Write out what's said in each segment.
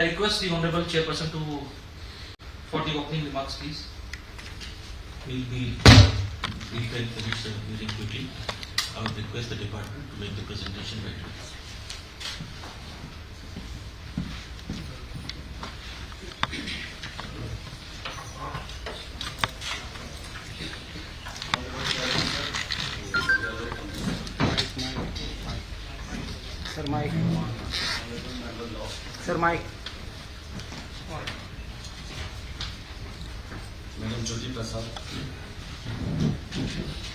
I request the Honorable Chairperson for the opening remarks, please. We'll be brief and finish the meeting quickly. I would request the department to make the presentation ready. Sir, Mike. Madam Jyoti Prasad,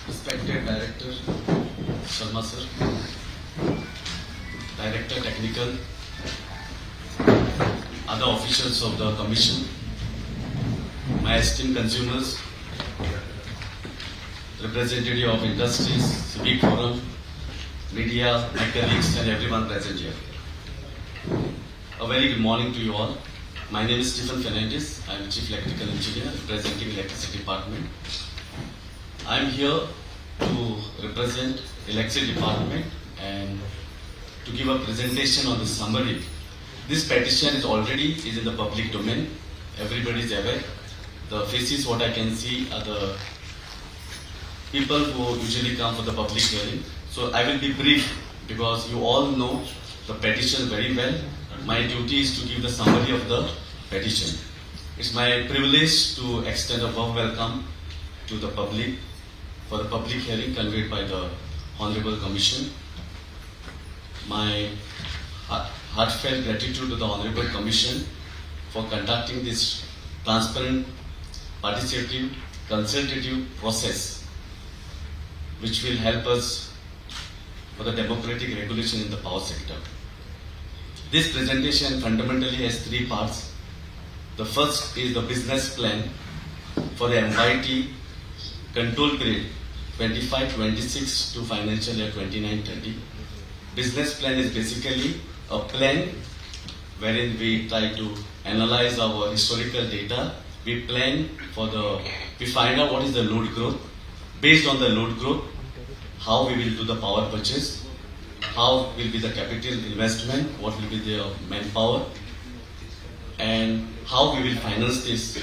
Respected Director Sharma Sir, Director Technical, other officials of the Commission, my esteemed consumers, representative of industries, civic forum, media, my colleagues and everyone present here. A very good morning to you all. My name is Stephen Fernandez. I am Chief Electrical Engineer representing Electricity Department. I am here to represent Electricity Department and to give a presentation on the summary. This petition is in the public domain. Everybody is aware. The faces what I can see are the people who usually come for the public hearing. So I will be brief because you all know the petition very well. My duty is to give the summary of the petition. It's my privilege to extend a warm welcome to the public for the public hearing conveyed by the Honorable Commission. My heartfelt gratitude to the Honorable Commission for conducting this transparent, participative, consultative process which will help us for the democratic regulation in the power sector. This presentation fundamentally has three parts. The first is the business plan for the MYT control period 25-26 to financial year 29-30. Business plan is basically a plan wherein we try to analyze our historical data. We find out what is the load growth. Based on the load growth, how we will do the power purchase, how will be the capital investment, what will be the manpower, and how we will finance this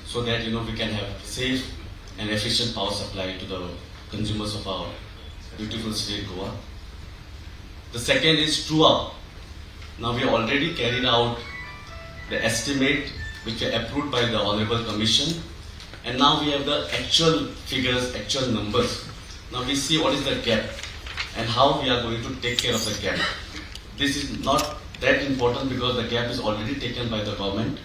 so that we can have safe and efficient power supply to the consumers of our beautiful state Goa. The second is true up. Now we have already carried out the estimate which were approved by the Honorable Commission, and now we have the actual figures, actual numbers. Now we see what is the gap and how we are going to take care of the gap. This is not that important because the gap is already taken by the government.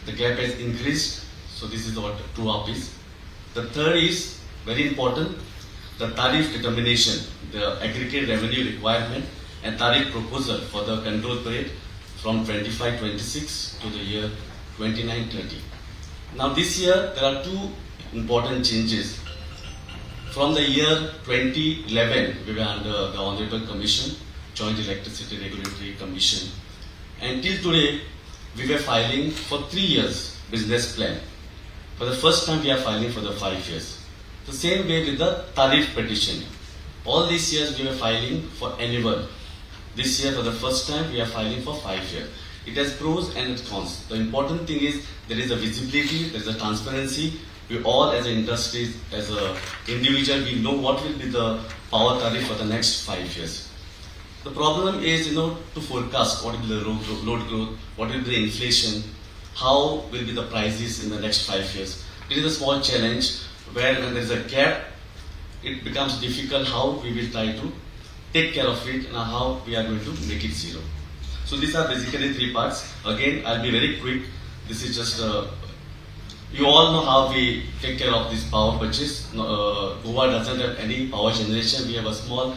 The gap has increased, so this is what true up is. The third is very important, the tariff determination, the aggregate revenue requirement and tariff proposal for the control period from 25-26 to the year 29-30. Now this year there are two important changes. From the year 2011, we were under the Honorable Commission, Joint Electricity Regulatory Commission. And till today, we were filing for 3 years business plan. For the first time, we are filing for the 5 years. The same way with the tariff petition. All these years, we were filing for annual. This year, for the first time, we are filing for 5 years. It has pros and its cons. The important thing is there is a visibility, there is a transparency. We all as an industry, as an individual, we know what will be the power tariff for the next 5 years. The problem is, to forecast what will be the load growth, what will be the inflation, how will be the prices in the next 5 years. It is a small challenge where when there is a gap, it becomes difficult how we will try to take care of it and how we are going to make it zero. So these are basically three parts. Again, I'll be very quick. This is just you all know how we take care of this power purchase. Goa doesn't have any power generation. We have a small,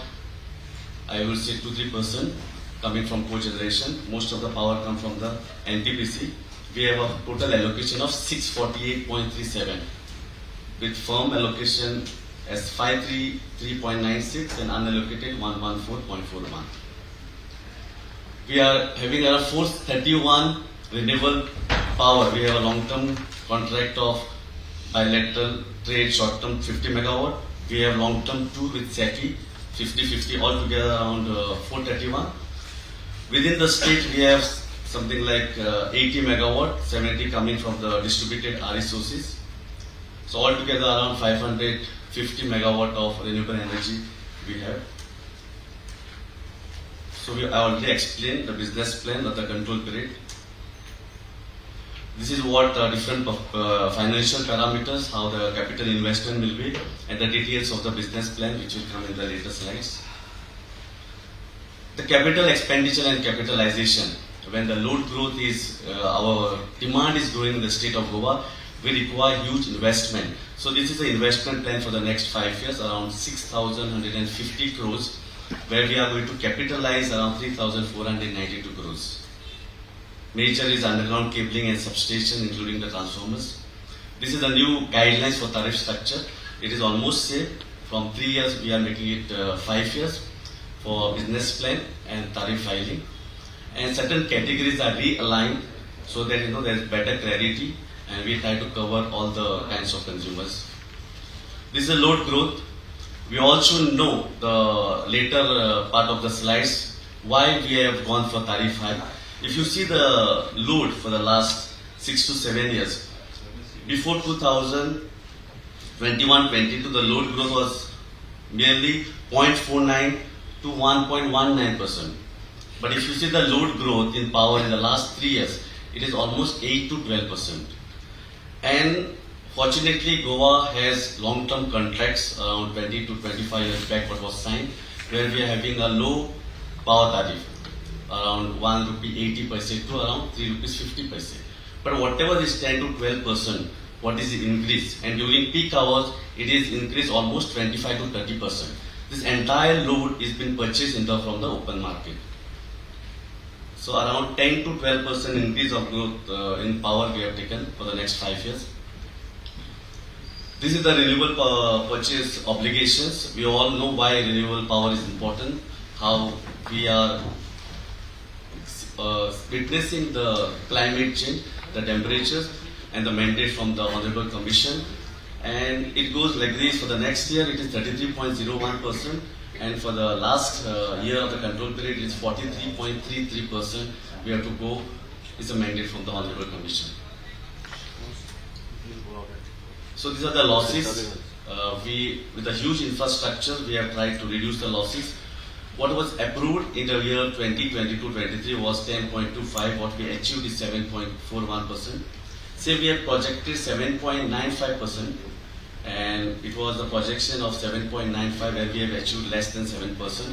I will say 2-3% coming from co-generation. Most of the power comes from the NTPC. We have a total allocation of 648.37 with firm allocation as 533.96 and unallocated 114.41. We are having around 431 renewable power. We have a long-term contract of bilateral trade short-term 50 megawatt. We have long-term 2 with SECI 50-50 altogether around 431. Within the state we have something like 80 megawatt, 70 coming from the distributed RE sources. So altogether around 550 megawatt of renewable energy we have. So I already explained the business plan of the control period. This is what different financial parameters, how the capital investment will be, and the details of the business plan which will come in the later slides. The capital expenditure and capitalization. When the load growth is, our demand is growing in the state of Goa, we require huge investment. So this is the investment plan for the next 5 years, around 6,150 crores, where we are going to capitalize around 3,492 crores. Major is underground cabling and substation, including the transformers. This is the new guidelines for tariff structure. It is almost same. From 3 years, we are making it 5 years for business plan and tariff filing. And certain categories are realigned so that there is better clarity, and we try to cover all the kinds of consumers. This is the load growth. We also know the later part of the slides why we have gone for tariff hike. If you see the load for the last 6 to 7 years, before 2021-22, the load growth was merely 0.49 to 1.19%. But if you see the load growth in power in the last 3 years, it is almost 8 to 12%. And fortunately, Goa has long-term contracts around 20 to 25 years back what was signed, where we are having a low power tariff, around 1 rupee 80 paise to around 3 rupees 50 paise. But whatever is 10 to 12%, what is the increase? And during peak hours, it is increased almost 25 to 30%. This entire load is being purchased from the open market. So around 10 to 12% increase of growth in power we have taken for the next 5 years. This is the renewable purchase obligations. We all know why renewable power is important, how we are witnessing the climate change, the temperatures, and the mandate from the Honorable Commission. And it goes like this. For the next year, it is 33.01%. And for the last year of the control period, it is 43.33%. We have to go. It's a mandate from the Honorable Commission. So these are the losses. With the huge infrastructure, we have tried to reduce the losses. What was approved in the year 2022-23 was 10.25. What we achieved is 7.41%. Say we have projected 7.95%. And it was the projection of 7.95 where we have achieved less than 7%.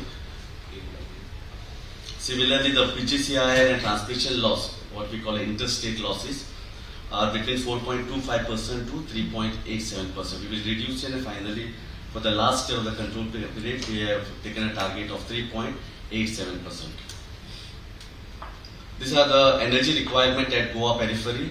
Similarly, the PGCIR and transmission loss, what we call interstate losses, are between 4.25% to 3.87%. We will reduce it, and finally, for the last year of the control period, we have taken a target of 3.87%. These are the energy requirement at Goa periphery.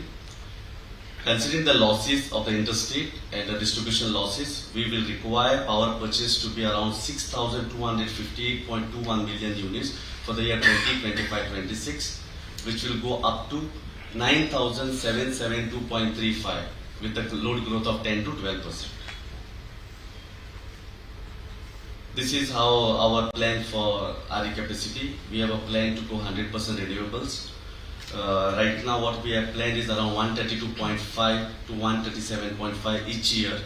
Considering the losses of the interstate and the distribution losses, we will require power purchase to be around 6,258.21 million units for the year 2025-26, which will go up to 9,772.35 with a load growth of 10 to 12%. This is how our plan for RE capacity. We have a plan to go 100% renewables. Right now what we have planned is around 132.5 to 137.5 each year.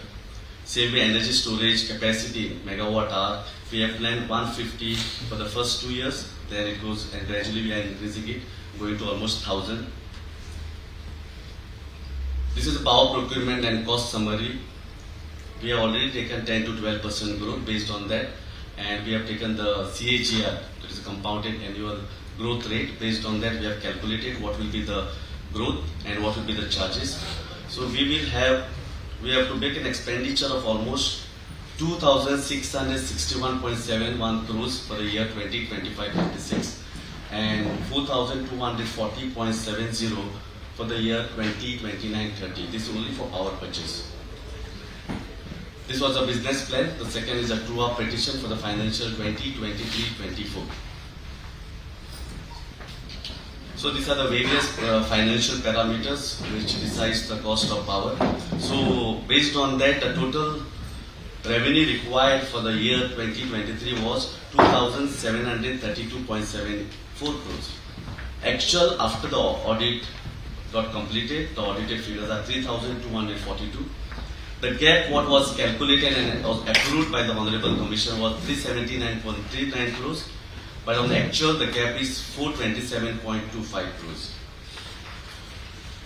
Same way energy storage capacity, megawatt hour, we have planned 150 for the first 2 years, then it goes and gradually we are increasing it, going to almost 1,000. This is the power procurement and cost summary. We have already taken 10 to 12% growth based on that, and we have taken the CAGR, that is a compounded annual growth rate. Based on that, we have calculated what will be the growth and what will be the charges. So we have to make an expenditure of almost 2,661.71 crores for the year 2025-26 and 4,240.70 for the year 2029-30. This is only for power purchase. This was a business plan. The second is a true-up petition for the financial 2023-24. So these are the various financial parameters which decides the cost of power. So based on that, the total revenue required for the year 2023 was 2,732.74 crores. Actual after the audit got completed, the audited figures are 3,242. The gap what was calculated and was approved by the Honorable Commissioner was 379.39 crores, but on the actual the gap is 427.25 crores.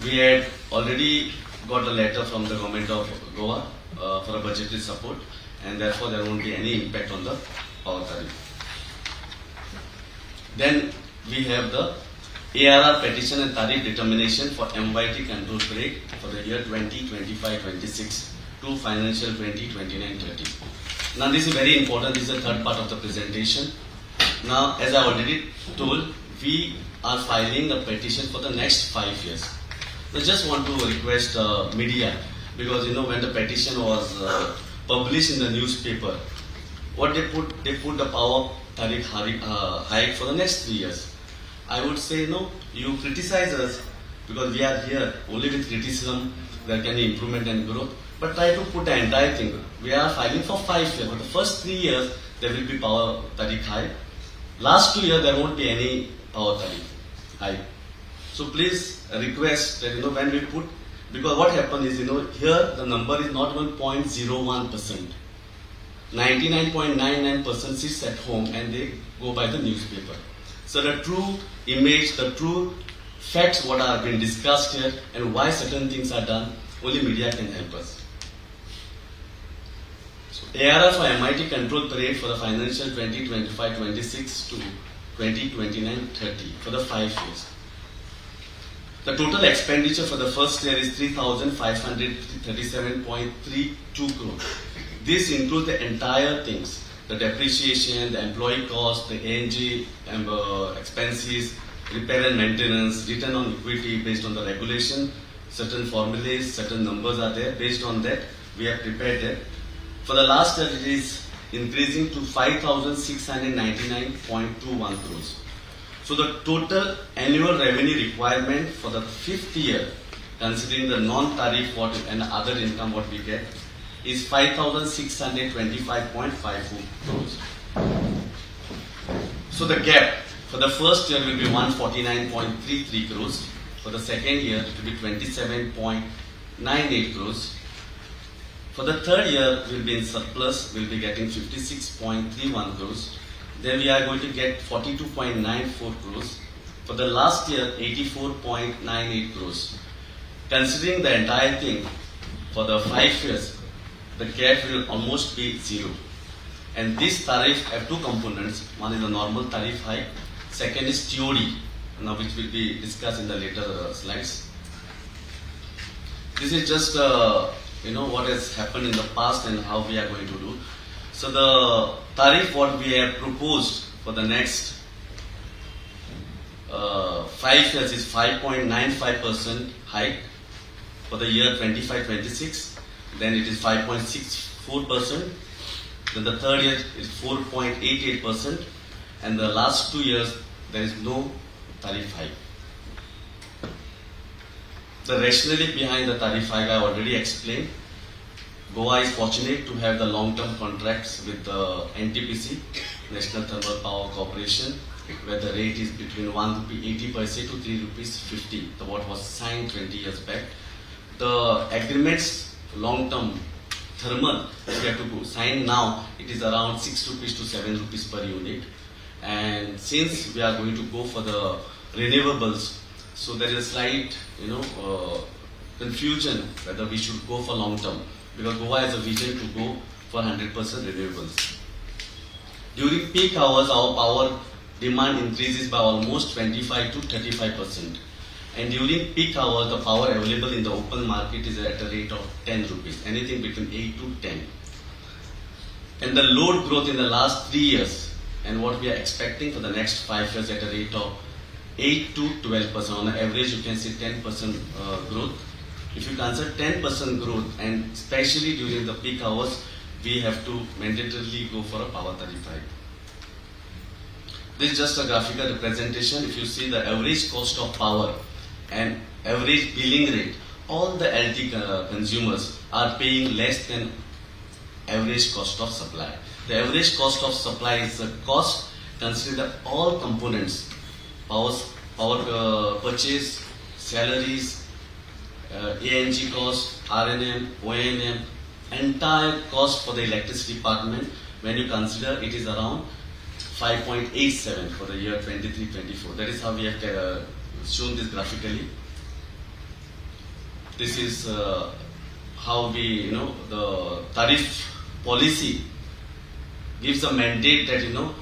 We had already got a letter from the government of Goa for a budgetary support, and therefore there won't be any impact on the power tariff. Then we have the ARR petition and tariff determination for MYT control period for the year 2025-26 to financial 2029-30. Now this is very important. This is the third part of the presentation. Now, as I already told, we are filing a petition for the next 5 years. So just want to request media, because when the petition was published in the newspaper, what they put the power tariff hike for the next 3 years. I would say no, you criticize us because we are here only with criticism. There can be improvement and growth, but try to put the entire thing. We are filing for 5 years. For the first 3 years there will be power tariff hike. Last 2 years there won't be any power tariff hike. So please request that when we put, because what happens is here the number is not even 0.01%. 99.99% sits at home and they go by the newspaper. So the true image, the true facts what are being discussed here and why certain things are done, only media can help us. So ARR for MIT control period for the financial 2025-26 to 2029-30 for the 5 years. The total expenditure for the first year is 3,537.32 crores. This includes the entire things, the depreciation, the employee cost, the A&G expenses, repair and maintenance, return on equity based on the regulation, certain formulas, certain numbers are there. Based on that, we have prepared that. For the last year, it is increasing to 5,699.21 crores. So the total annual revenue requirement for the 5th year, considering the non-tariff what and other income what we get, is 5,625.54 crores. So the gap for the first year will be 149.33 crores. For the second year, it will be 27.98 crores. For the third year, we will be in surplus. We will be getting 56.31 crores. Then we are going to get 42.94 crores. For the last year, 84.98 crores. Considering the entire thing, for the 5 years, the gap will almost be zero. And this tariff have two components. One is the normal tariff hike. Second is TOD, which will be discussed in the later slides. This is just what has happened in the past and how we are going to do. So the tariff what we have proposed for the next 5 years is 5.95% hike for the year 25-26. Then it is 5.64%. Then the third year is 4.88%. And the last 2 years there is no tariff hike. The rationale behind the tariff hike I already explained. Goa is fortunate to have the long-term contracts with the NTPC, National Thermal Power Corporation, where the rate is between 1 rupee 80 paise to 3 rupees 50, what was signed 20 years back. The agreements, long-term thermal, if we have to sign now, it is around 6 rupees to 7 rupees per unit. And since we are going to go for the renewables, so there is a slight, confusion whether we should go for long-term, because Goa has a vision to go for 100% renewables. During peak hours, our power demand increases by almost 25 to 35%. And during peak hours, the power available in the open market is at a rate of 10 rupees, anything between 8 to 10. And the load growth in the last 3 years, and what we are expecting for the next 5 years at a rate of 8 to 12%. On average, you can see 10% growth. If you consider 10% growth, and especially during the peak hours, we have to mandatorily go for a power tariff hike. This is just a graphical representation. If you see the average cost of power and average billing rate, all the LT consumers are paying less than average cost of supply. The average cost of supply is the cost considering all components, power power purchase, salaries, ANG cost, RNM, ONM, entire cost for the electricity department, when you consider it is around 5.87 for the year 23-24. That is how we have shown this graphically. This is how we, the tariff policy gives a mandate that,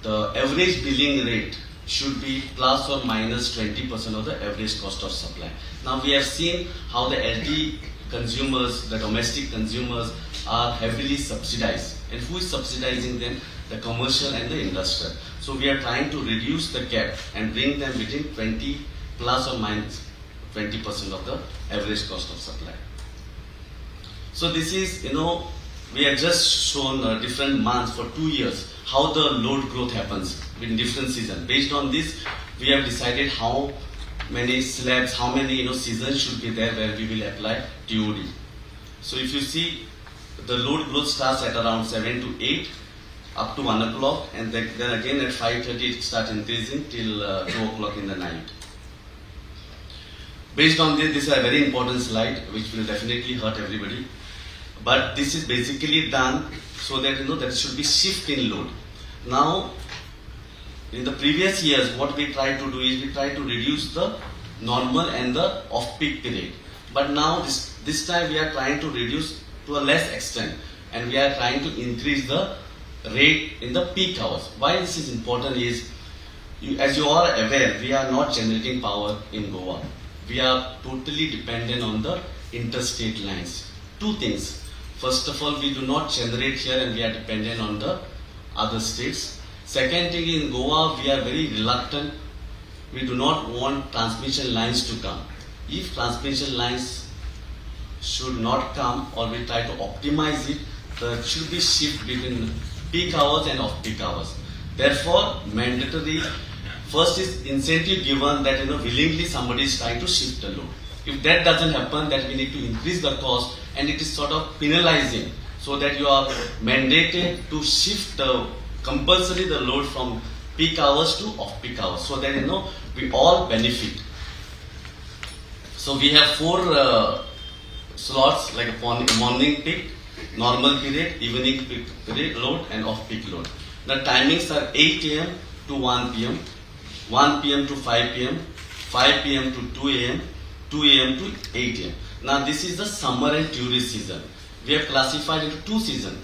the average billing rate should be plus or minus 20% of the average cost of supply. Now we have seen how the LT consumers, the domestic consumers are heavily subsidized. And who is subsidizing them? The commercial and the industrial. So we are trying to reduce the gap and bring them within 20 plus or minus 20% of the average cost of supply. So this is, we have just shown different months for 2 years how the load growth happens in different seasons. Based on this, we have decided how many slabs, how many seasons should be there where we will apply TOD. So if you see, the load growth starts at around 7 to 8 up to 1 o'clock, and then again at 5:30 it starts increasing till 2 o'clock in the night. Based on this is a very important slide which will definitely hurt everybody. But this is basically done so that there should be shift in load. Now, in the previous years, what we try to do is we try to reduce the normal and the off-peak period. But now this time we are trying to reduce to a less extent, and we are trying to increase the rate in the peak hours. Why this is important is, as you are aware, we are not generating power in Goa. We are totally dependent on the interstate lines. Two things. First of all, we do not generate here and we are dependent on the other states. Second thing, in Goa, we are very reluctant. We do not want transmission lines to come. If transmission lines should not come, or we try to optimize it, there should be shift between peak hours and off-peak hours. Therefore, mandatory, first is incentive given that willingly somebody is trying to shift the load. If that doesn't happen, then we need to increase the cost, and it is sort of penalizing, so that you are mandated to shift compulsory the load from peak hours to off-peak hours, so that we all benefit. So we have 4 slots, like a morning peak, normal period, evening peak period load, and off-peak load. The timings are 8 a.m. to 1 p.m., 1 p.m. to 5 p.m., 5 p.m. to 2 a.m., 2 a.m. to 8 a.m. Now this is the summer and tourist season. We have classified into 2 seasons.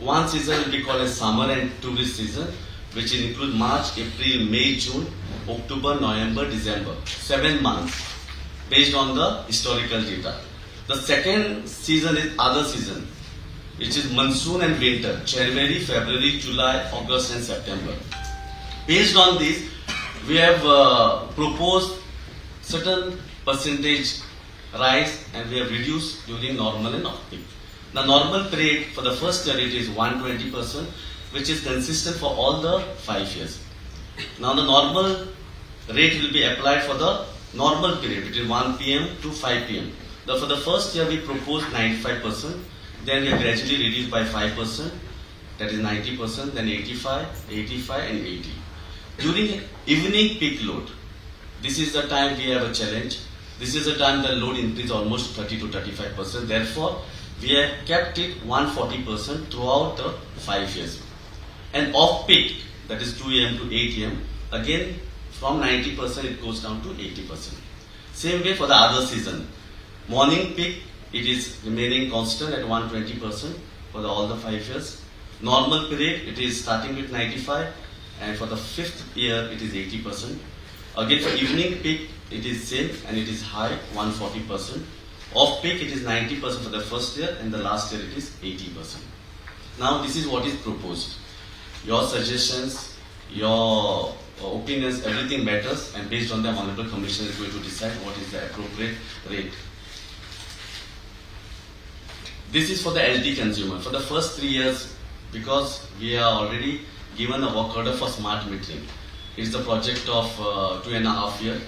One season will be called as summer and tourist season, which will include March, April, May, June, October, November, December. 7 months based on the historical data. The second season is other season, which is monsoon and winter, January, February, July, August and September. Based on this, we have proposed certain percentage rise, and we have reduced during normal and off-peak. The normal rate for the first year it is 120%, which is consistent for all the 5 years. Now the normal rate will be applied for the normal period between 1 p.m. to 5 p.m. For the first year we proposed 95%, then we gradually reduced by 5%, that is 90%, then 85, 85 and 80. During evening peak load, this is the time we have a challenge. This is the time the load increase almost 30 to 35%. Therefore, we have kept it 140% throughout the 5 years. And off peak, that is 2 a.m. to 8 a.m., again from 90% it goes down to 80%. Same way for the other season. Morning peak, it is remaining constant at 120% for all the 5 years. Normal period, it is starting with 95, and for the 5th year it is 80%. Again for evening peak, it is same and it is high, 140%. Off peak, it is 90% for the first year, and the last year it is 80%. Now this is what is proposed. Your suggestions, your opinions, everything matters, and based on them, Honorable Commissioner is going to decide what is the appropriate rate. This is for the LT consumer. For the first 3 years, because we are already given a work order for smart metering. It's a project of 2.5 years.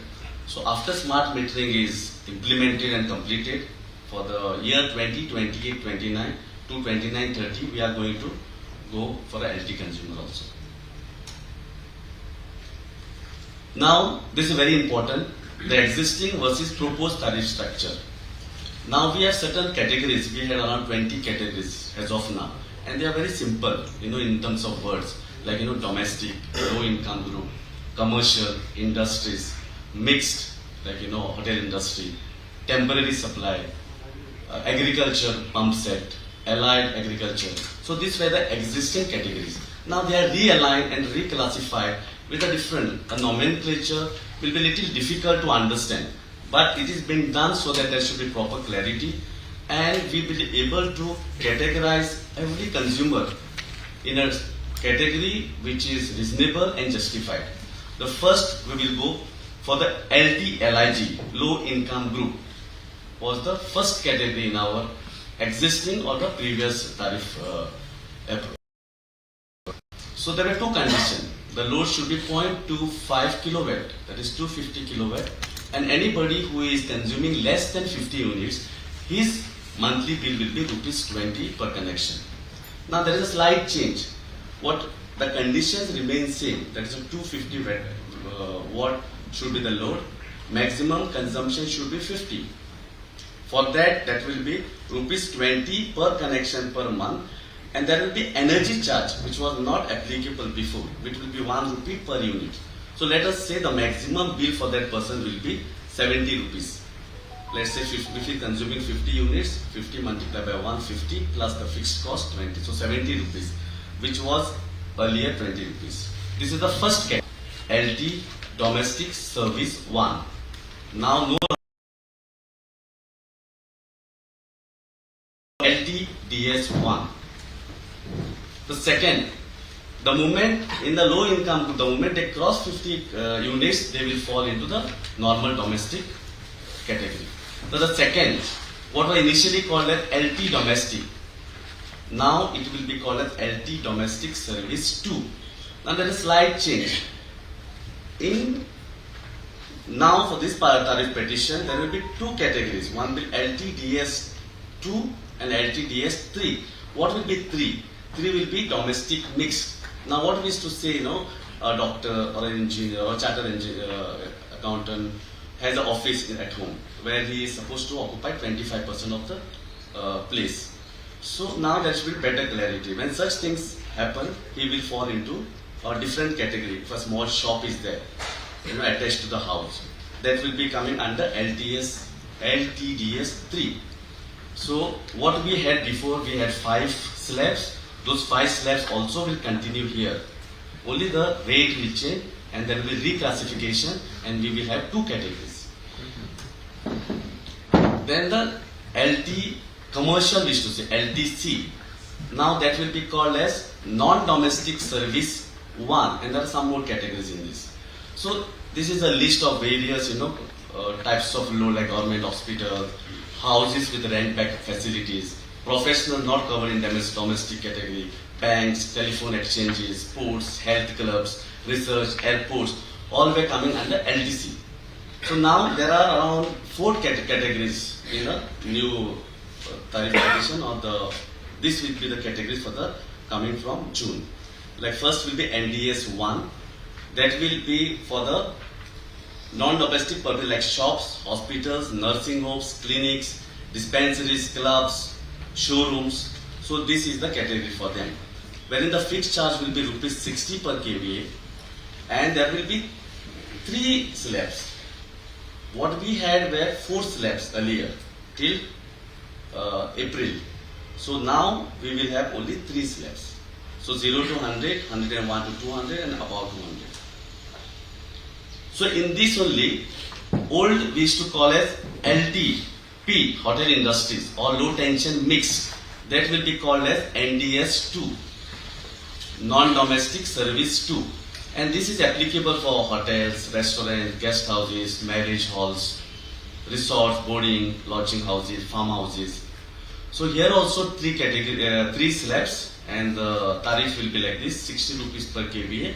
So after smart metering is implemented and completed, for the year 2028-29 to 29-30, we are going to go for a LT consumer also. Now, this is very important, the existing versus proposed tariff structure. Now we have certain categories, we had around 20 categories as of now, and they are very simple, in terms of words, like, domestic, low income group, commercial, industries, mixed, like, hotel industry, temporary supply, agriculture, pump set, allied agriculture. So these were the existing categories. Now they are realigned and reclassified with a different nomenclature, will be little difficult to understand. But it is being done so that there should be proper clarity, and we will be able to categorize every consumer in a category which is reasonable and justified. The first we will go for the LTLIG, low income group, was the first category in our existing or the previous tariff approach. So there are two conditions. The load should be 0.25 kilowatt, that is 250 kilowatt, and anybody who is consuming less than 50 units, his monthly bill will be ₹20 per connection. Now there is a slight change. What the conditions remain same, that is a 250 watt should be the load, maximum consumption should be 50. For that will be ₹20 per connection per month, and there will be energy charge which was not applicable before, which will be ₹1 per unit. So let us say the maximum bill for that person will be 70 rupees. Let's say if he is consuming 50 units, 50 multiplied by 150 plus the fixed cost 20, so 70 rupees, which was earlier 20 rupees. This is the first category, LT domestic service 1. Now no LTDS 1. The second, the moment in the low income group, the moment they cross 50 units, they will fall into the normal domestic category. So the second, what was initially called as LT domestic, now it will be called as LT domestic service 2. Now there is a slight change. Now for this tariff petition, there will be two categories. One will LTDS 2 and LTDS 3. What will be 3? 3 will be domestic mixed. Now what is to say, a doctor or an engineer or chartered engineer, accountant has an office at home where he is supposed to occupy 25% of the place. So now there should be better clarity. When such things happen, he will fall into a different category. If a small shop is there, attached to the house, that will be coming under LTDS 3. So what we had before, we had 5 slabs. Those 5 slabs also will continue here. Only the rate will change, and there will be reclassification, and we will have 2 categories. Then the LT commercial, is to say LTC. Now that will be called as non-domestic service 1, and there are some more categories in this. So this is a list of various types of load, like government hospitals, houses with rent back facilities, professional not covered in domestic category, banks, telephone exchanges, ports, health clubs, research, airports, all were coming under LTC. So now there are around 4 categories in a new tariff petition, or this will be the categories for the coming from June. Like first will be NDS 1, that will be for the non-domestic purpose like shops, hospitals, nursing homes, clinics, dispensaries, clubs, showrooms. So this is the category for them. Wherein the fixed charge will be ₹60 per kVA, and there will be 3 slabs. What we had were 4 slabs earlier till April. So now we will have only 3 slabs. So 0 to 100, 101 to 200, and above 200. So in this only, old we used to call as LTP, hotel industries, or low tension mixed. That will be called as NDS 2, non-domestic service 2. And this is applicable for hotels, restaurants, guest houses, marriage halls, resorts, boarding, lodging houses, farmhouses. So here also 3 slabs, and the tariff will be like this, 60 rupees per kVA,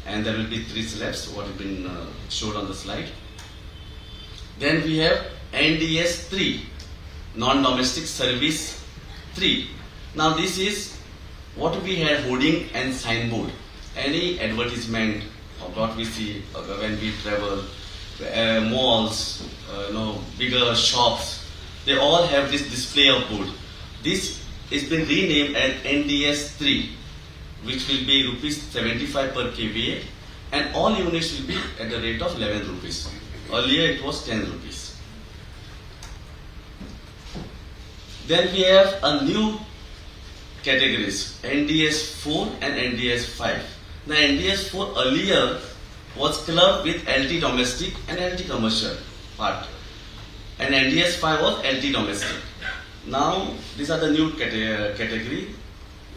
and there will be 3 slabs, what has been showed on the slide. Then we have NDS 3, non-domestic service 3. Now this is what we had, hoarding and signboard. Any advertisement what we see when we travel, malls, bigger shops, they all have this display of board. This is been renamed as NDS 3, which will be rupees 75 per kVA, and all units will be at the rate of 11 rupees. Earlier it was 10 rupees. Then we have a new categories, NDS 4 and NDS 5. Now NDS 4 earlier was clubbed with LT domestic and LT commercial part, and NDS 5 was LT domestic. Now these are the new category.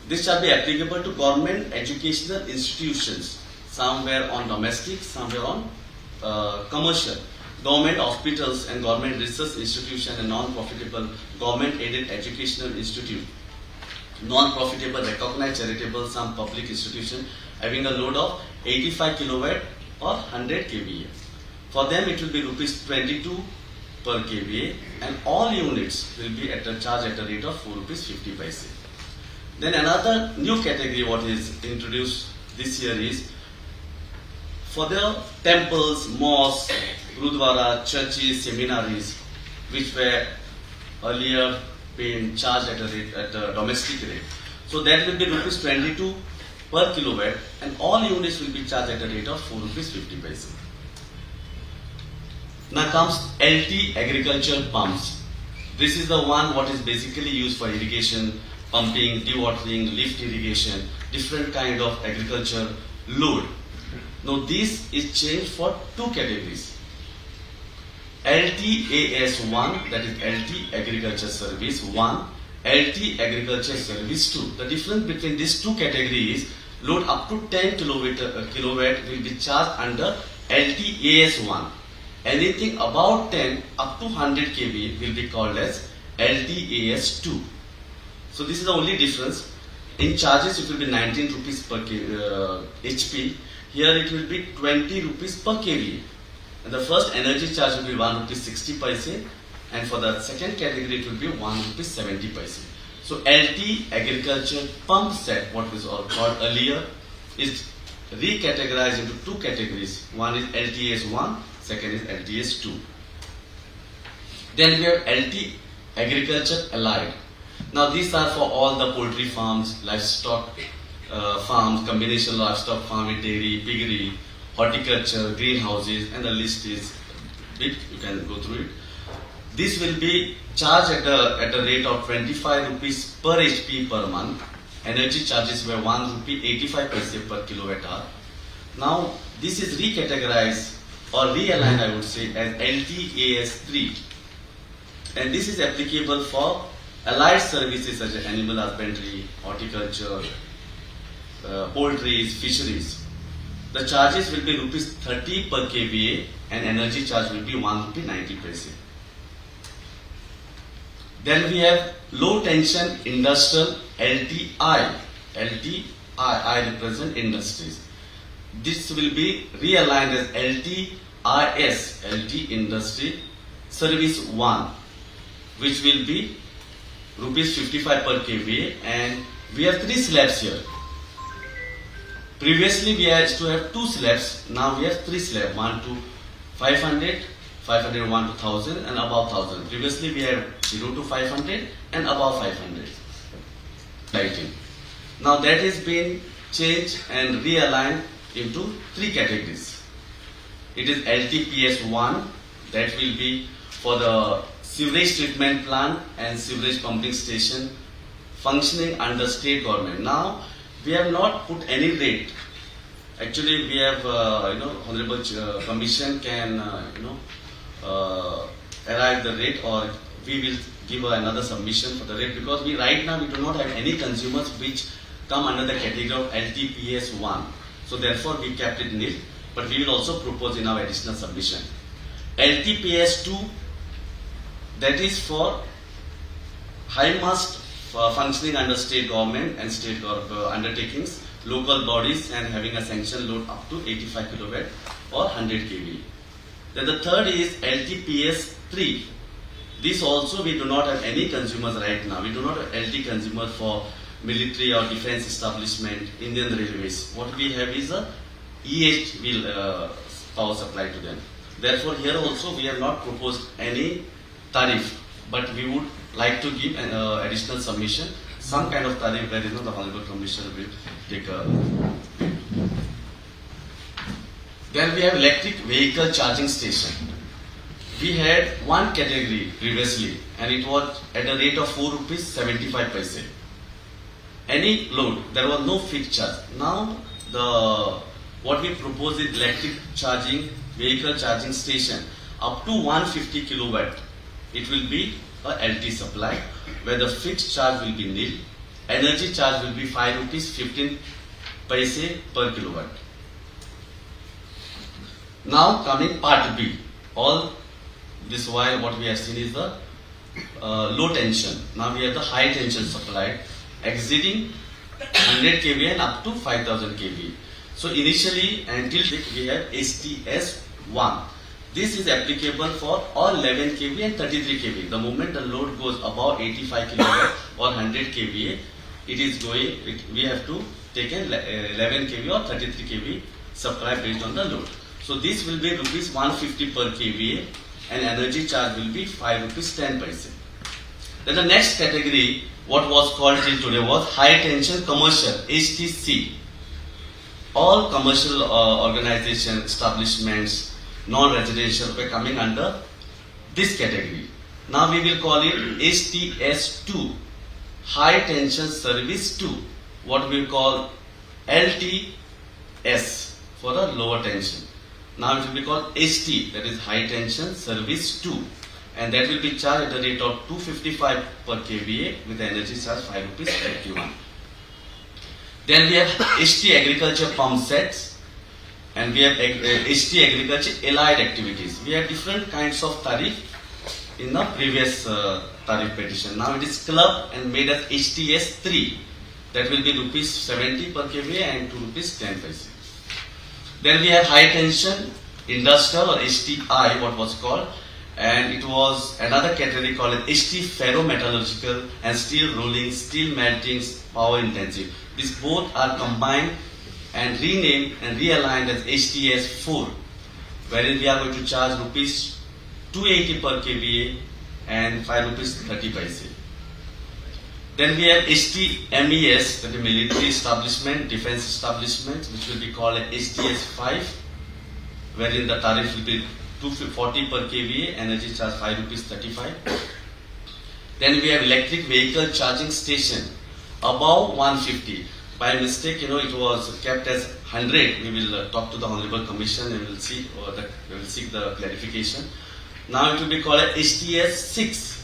This shall be applicable to government educational institutions, somewhere on domestic, somewhere on commercial, government hospitals and government research institution and non-profitable government aided educational institute, non-profitable recognized charitable some public institution having a load of 85 kilowatt or 100 kVA. For them it will be rupees 22 per kVA, and all units will be at a charge at a rate of 4 rupees 50 paise. Then another new category what is introduced this year is for the temples, mosques, gurudwara, churches, seminaries, which were earlier being charged at a domestic rate. So that will be rupees 22 per kilowatt, and all units will be charged at a rate of 4 rupees 50 paise. Now comes LT agricultural pumps. This is the one what is basically used for irrigation, pumping, dewatering, lift irrigation, different kind of agriculture load. Now this is changed for two categories. LTAS1, that is LT Agriculture Service 1, LT Agriculture Service 2. The difference between these two categories, load up to 10 kilowatt will be charged under LTAS1. Anything about 10 up to 100 kV will be called as LTAS2. So this is the only difference. In charges it will be 19 rupees per HP. Here it will be 20 rupees per kVA. And the first energy charge will be 1 rupees 60 paise, and for the second category it will be 1 rupees 70 paise. So LT agriculture pump set, what was called earlier, is recategorized into two categories. One is LTAS1, second is LTAS2. Then we have LT agriculture allied. Now these are for all the poultry farms, livestock farms, combination livestock farm with dairy, piggery, horticulture, greenhouses, and the list is big, you can go through it. This will be charged at a rate of 25 rupees per HP per month. Energy charges were 1 rupee 85 paise per kilowatt hour. Now this is recategorized or realigned, I would say, as LTAS3, and this is applicable for allied services such as animal husbandry, horticulture, poultry, fisheries. The charges will be rupees 30 per kVA, and energy charge will be 1 rupee 90 paise. Then we have low tension industrial LTI. LTI represent industries. This will be realigned as LTIS, LT Industry Service 1, which will be rupees 55 per kVA, and we have 3 slabs here. Previously we used to have 2 slabs, now we have 3 slabs, 1 to 500, 501 to 1000 and above 1000. Previously we had 0 to 500 and above 500 lighting. Now that has been changed and realigned into 3 categories. It is LTPS1, that will be for the sewage treatment plant and sewage pumping station functioning under state government. Now we have not put any rate. Actually we have Honorable Commission can arrive the rate, or we will give another submission for the rate, because right now we do not have any consumers which come under the category of LTPS1. So therefore we kept it nil, but we will also propose in our additional submission. LTPS2, that is for high mast functioning under state government and state undertakings, local bodies, and having a sanction load up to 85 kilowatt or 100 kV. Then the third is LTPS3. This also we do not have any consumers right now. We do not have LT consumer for military or defense establishment, Indian Railways. What we have is a EH will power supply to them. Therefore, here also we have not proposed any tariff, but we would like to give an additional submission, some kind of tariff where the Honorable Commissioner will take a. Then we have electric vehicle charging station. We had one category previously, and it was at a rate of 4 rupees 75 paise. Any load, there was no fixed charge. Now what we propose is electric charging vehicle charging station up to 150 kilowatt. It will be a LT supply where the fixed charge will be nil. Energy charge will be 5 rupees 15 paise per kilowatt. Now coming part B. All this while what we have seen is the low tension. Now we have the high tension supply exceeding 100 kVA and up to 5000 kVA. So initially until we have STS1. This is applicable for all 11 kVA and 33 kVA. The moment the load goes above 85 kVA or 100 kVA, it is going. We have to take an 11 kVA or 33 kVA supply based on the load. So this will be rupees 150 per kVA and energy charge will be 5 rupees 10 paise. Then the next category, what was called till today, was high tension commercial HTC. All commercial organizations, establishments, non-residential were coming under this category. Now we will call it STS2, high tension service 2, what we call LTS for a lower tension. Now it will be called HT, that is high tension service 2, and that will be charged at the rate of 255 per kVA with the energy charge 5 rupees per kW. Then we have HT agriculture pump sets, and we have HT agriculture allied activities. We have different kinds of tariff in the previous tariff petition. Now it is clubbed and made as HTS3, that will be rupees 70 per kVA and 2 rupees 10 paise. Then we have high tension industrial or HTI, what was called, and it was another category called HT ferrometallurgical and steel rolling, steel melting, power intensive. These both are combined and renamed and realigned as HTS4, wherein we are going to charge rupees 280 per kVA and 5 rupees 30 paise. Then we have HTMES, that is military establishment, defense establishment, which will be called HTS5, wherein the tariff will be 240 per kVA, energy charge 5 rupees 35. Then we have electric vehicle charging station above 150. By mistake, it was kept as 100. We will talk to the Honorable Commission and we will seek the clarification. Now it will be called HTS6,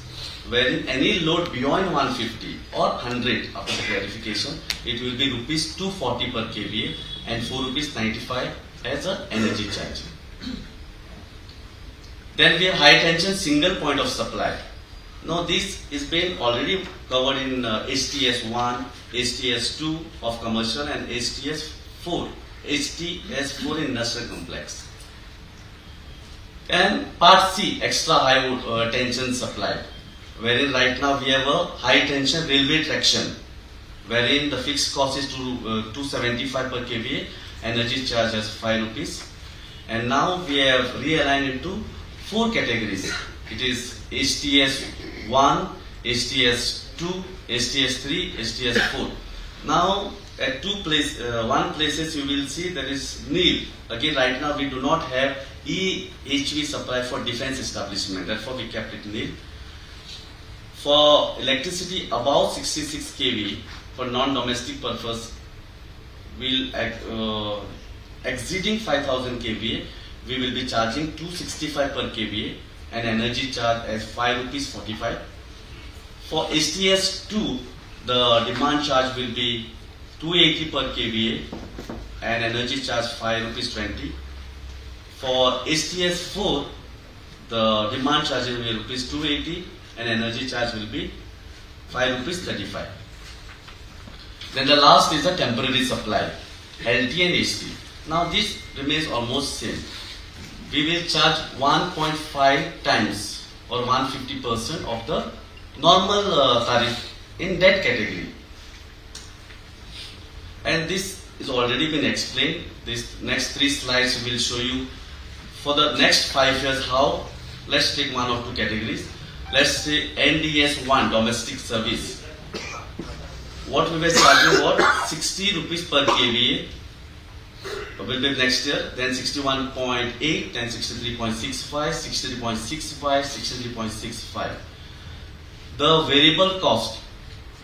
wherein any load beyond 150 or 100 after the clarification, it will be rupees 240 per kVA and 4 rupees 95 as an energy charge. Then we have high tension single point of supply. Now this is been already covered in HTS1, HTS2 of commercial and HTS4 industrial complex. And part C, extra high tension supply, wherein right now we have a high tension railway traction, wherein the fixed cost is 275 per kVA, energy charge as 5 rupees. And now we have realigned into 4 categories. It is HTS1, HTS2, HTS3, HTS4. Now at one places you will see there is nil. Again, right now we do not have EHV supply for defense establishment. Therefore we kept it nil. For electricity above 66 kV for non-domestic purpose, exceeding 5000 kVA, we will be charging 265 per kVA and energy charge as 5 rupees 45. For HTS2, the demand charge will be 280 per kVA and energy charge 5 rupees 20. For HTS4, the demand charge will be rupees 280 and energy charge will be 5 rupees 35. Then the last is the temporary supply, LT and HT. Now this remains almost same. We will charge 1.5 times or 150% of the normal tariff in that category. And this is already been explained This next 3 slides will show you for the next 5 years how. Let's take one or two categories. Let's say NDS 1 domestic service. What we were charging was 60 rupees per kVA. Will be next year, then 61.8, then 63.65, 63.65, 63.65. The variable cost,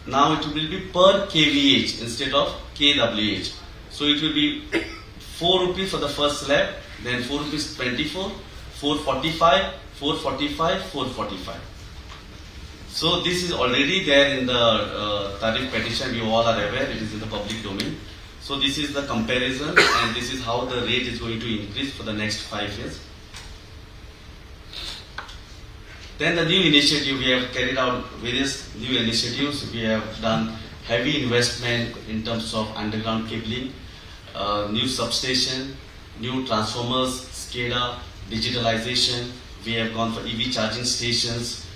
now it will be per kVH instead of kWh. So it will be 4 rupees for the first slab, then 4 rupees 24, 445, 445, 445. So this is already there in the tariff petition, you all are aware, it is in the public domain. So this is the comparison and this is how the rate is going to increase for the next 5 years. Then the new initiative, we have carried out various new initiatives. We have done heavy investment in terms of underground cabling, new substation, new transformers, SCADA, digitalization. We have gone for EV charging stations.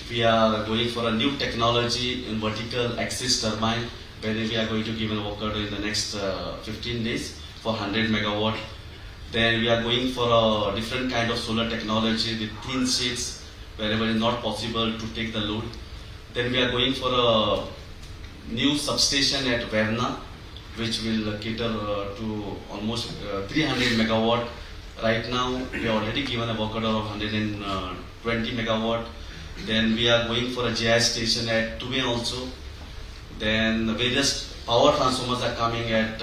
We are going for a new technology in vertical axis turbine, where we are going to give an work order in the next 15 days for 100 megawatt. Then we are going for a different kind of solar technology with thin sheets wherever it is not possible to take the load. Then we are going for a new substation at Verna, which will cater to almost 300 megawatt. Right now, we are already given a work order of 120 megawatt. Then we are going for a GIS station at Tuve also. Then the various power transformers are coming at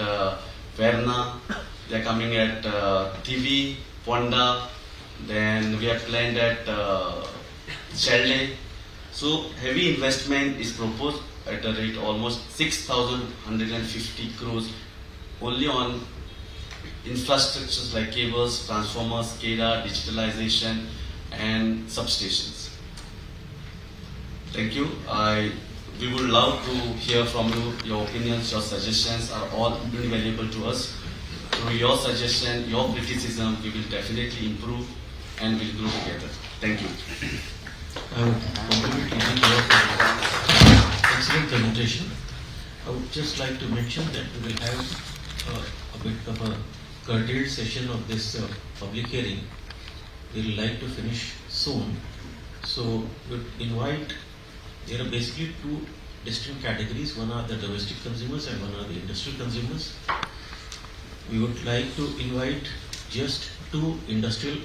Verna. They are coming at TV, Ponda. Then we have planned at Shelde. So heavy investment is proposed at a rate almost 6,150 crores only on infrastructures like cables, transformers, SCADA, digitalization and substations. Thank you. We would love to hear from you. Your opinions, your suggestions are all invaluable to us. Through your suggestion, your criticism, we will definitely improve and we'll grow together. Thank you. I would compliment you for excellent presentation. I would just like to mention that we will have a bit of a curtailed session of this public hearing. We would like to finish soon. So we would invite, there are basically two distinct categories. One are the domestic consumers and one are the industrial consumers. We would like to invite just 2 industrial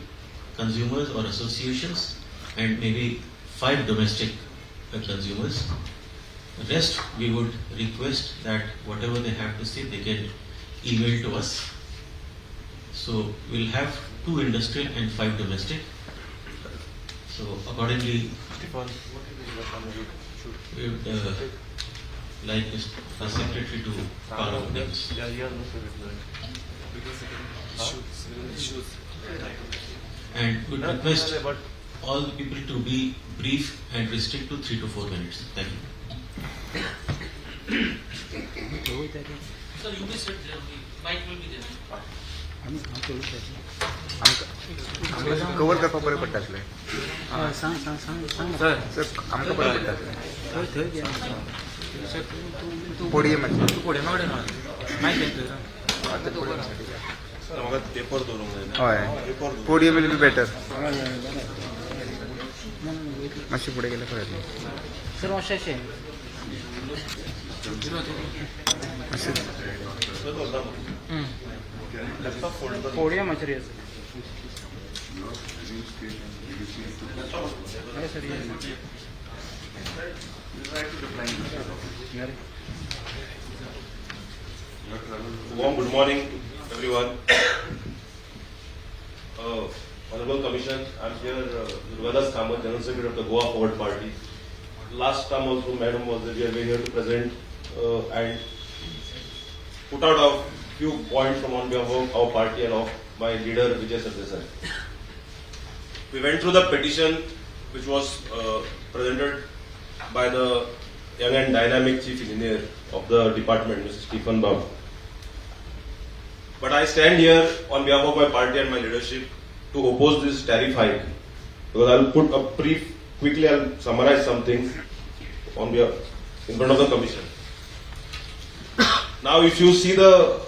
consumers or associations and maybe 5 domestic consumers. The rest we would request that whatever they have to say they can email to us. So we'll have 2 industrial and 5 domestic. So accordingly, we would like the secretary to call out names. And would request all the people to be brief and restrict to 3 to 4 minutes. Thank you. Sir, you will sit there. The mic will be there. Cover करपा बरें पडटा आसलें sir आमकां बरें पडटा आसलें पोडये मातशें हय पोडये विल बी बेटर मातशें फुडें गेल्यार कळटलें सर मातशें पोडया मातशें रे Warm good morning, everyone. Honorable Commission, I'm here, Durgadas Kamath, General Secretary of the Goa Forward Party. Last time also, Madam was there, we are here to present and put out a few points from on behalf of our party and of my leader, Vijay Sardesai. We went through the petition which was presented by the young and dynamic Chief Engineer of the department, Mr. Stephen Baum. But I stand here on behalf of my party and my leadership to oppose this tariff hike. Because I'll put a brief, quickly I'll summarize some things on behalf, in front of the Commission. Now if you see the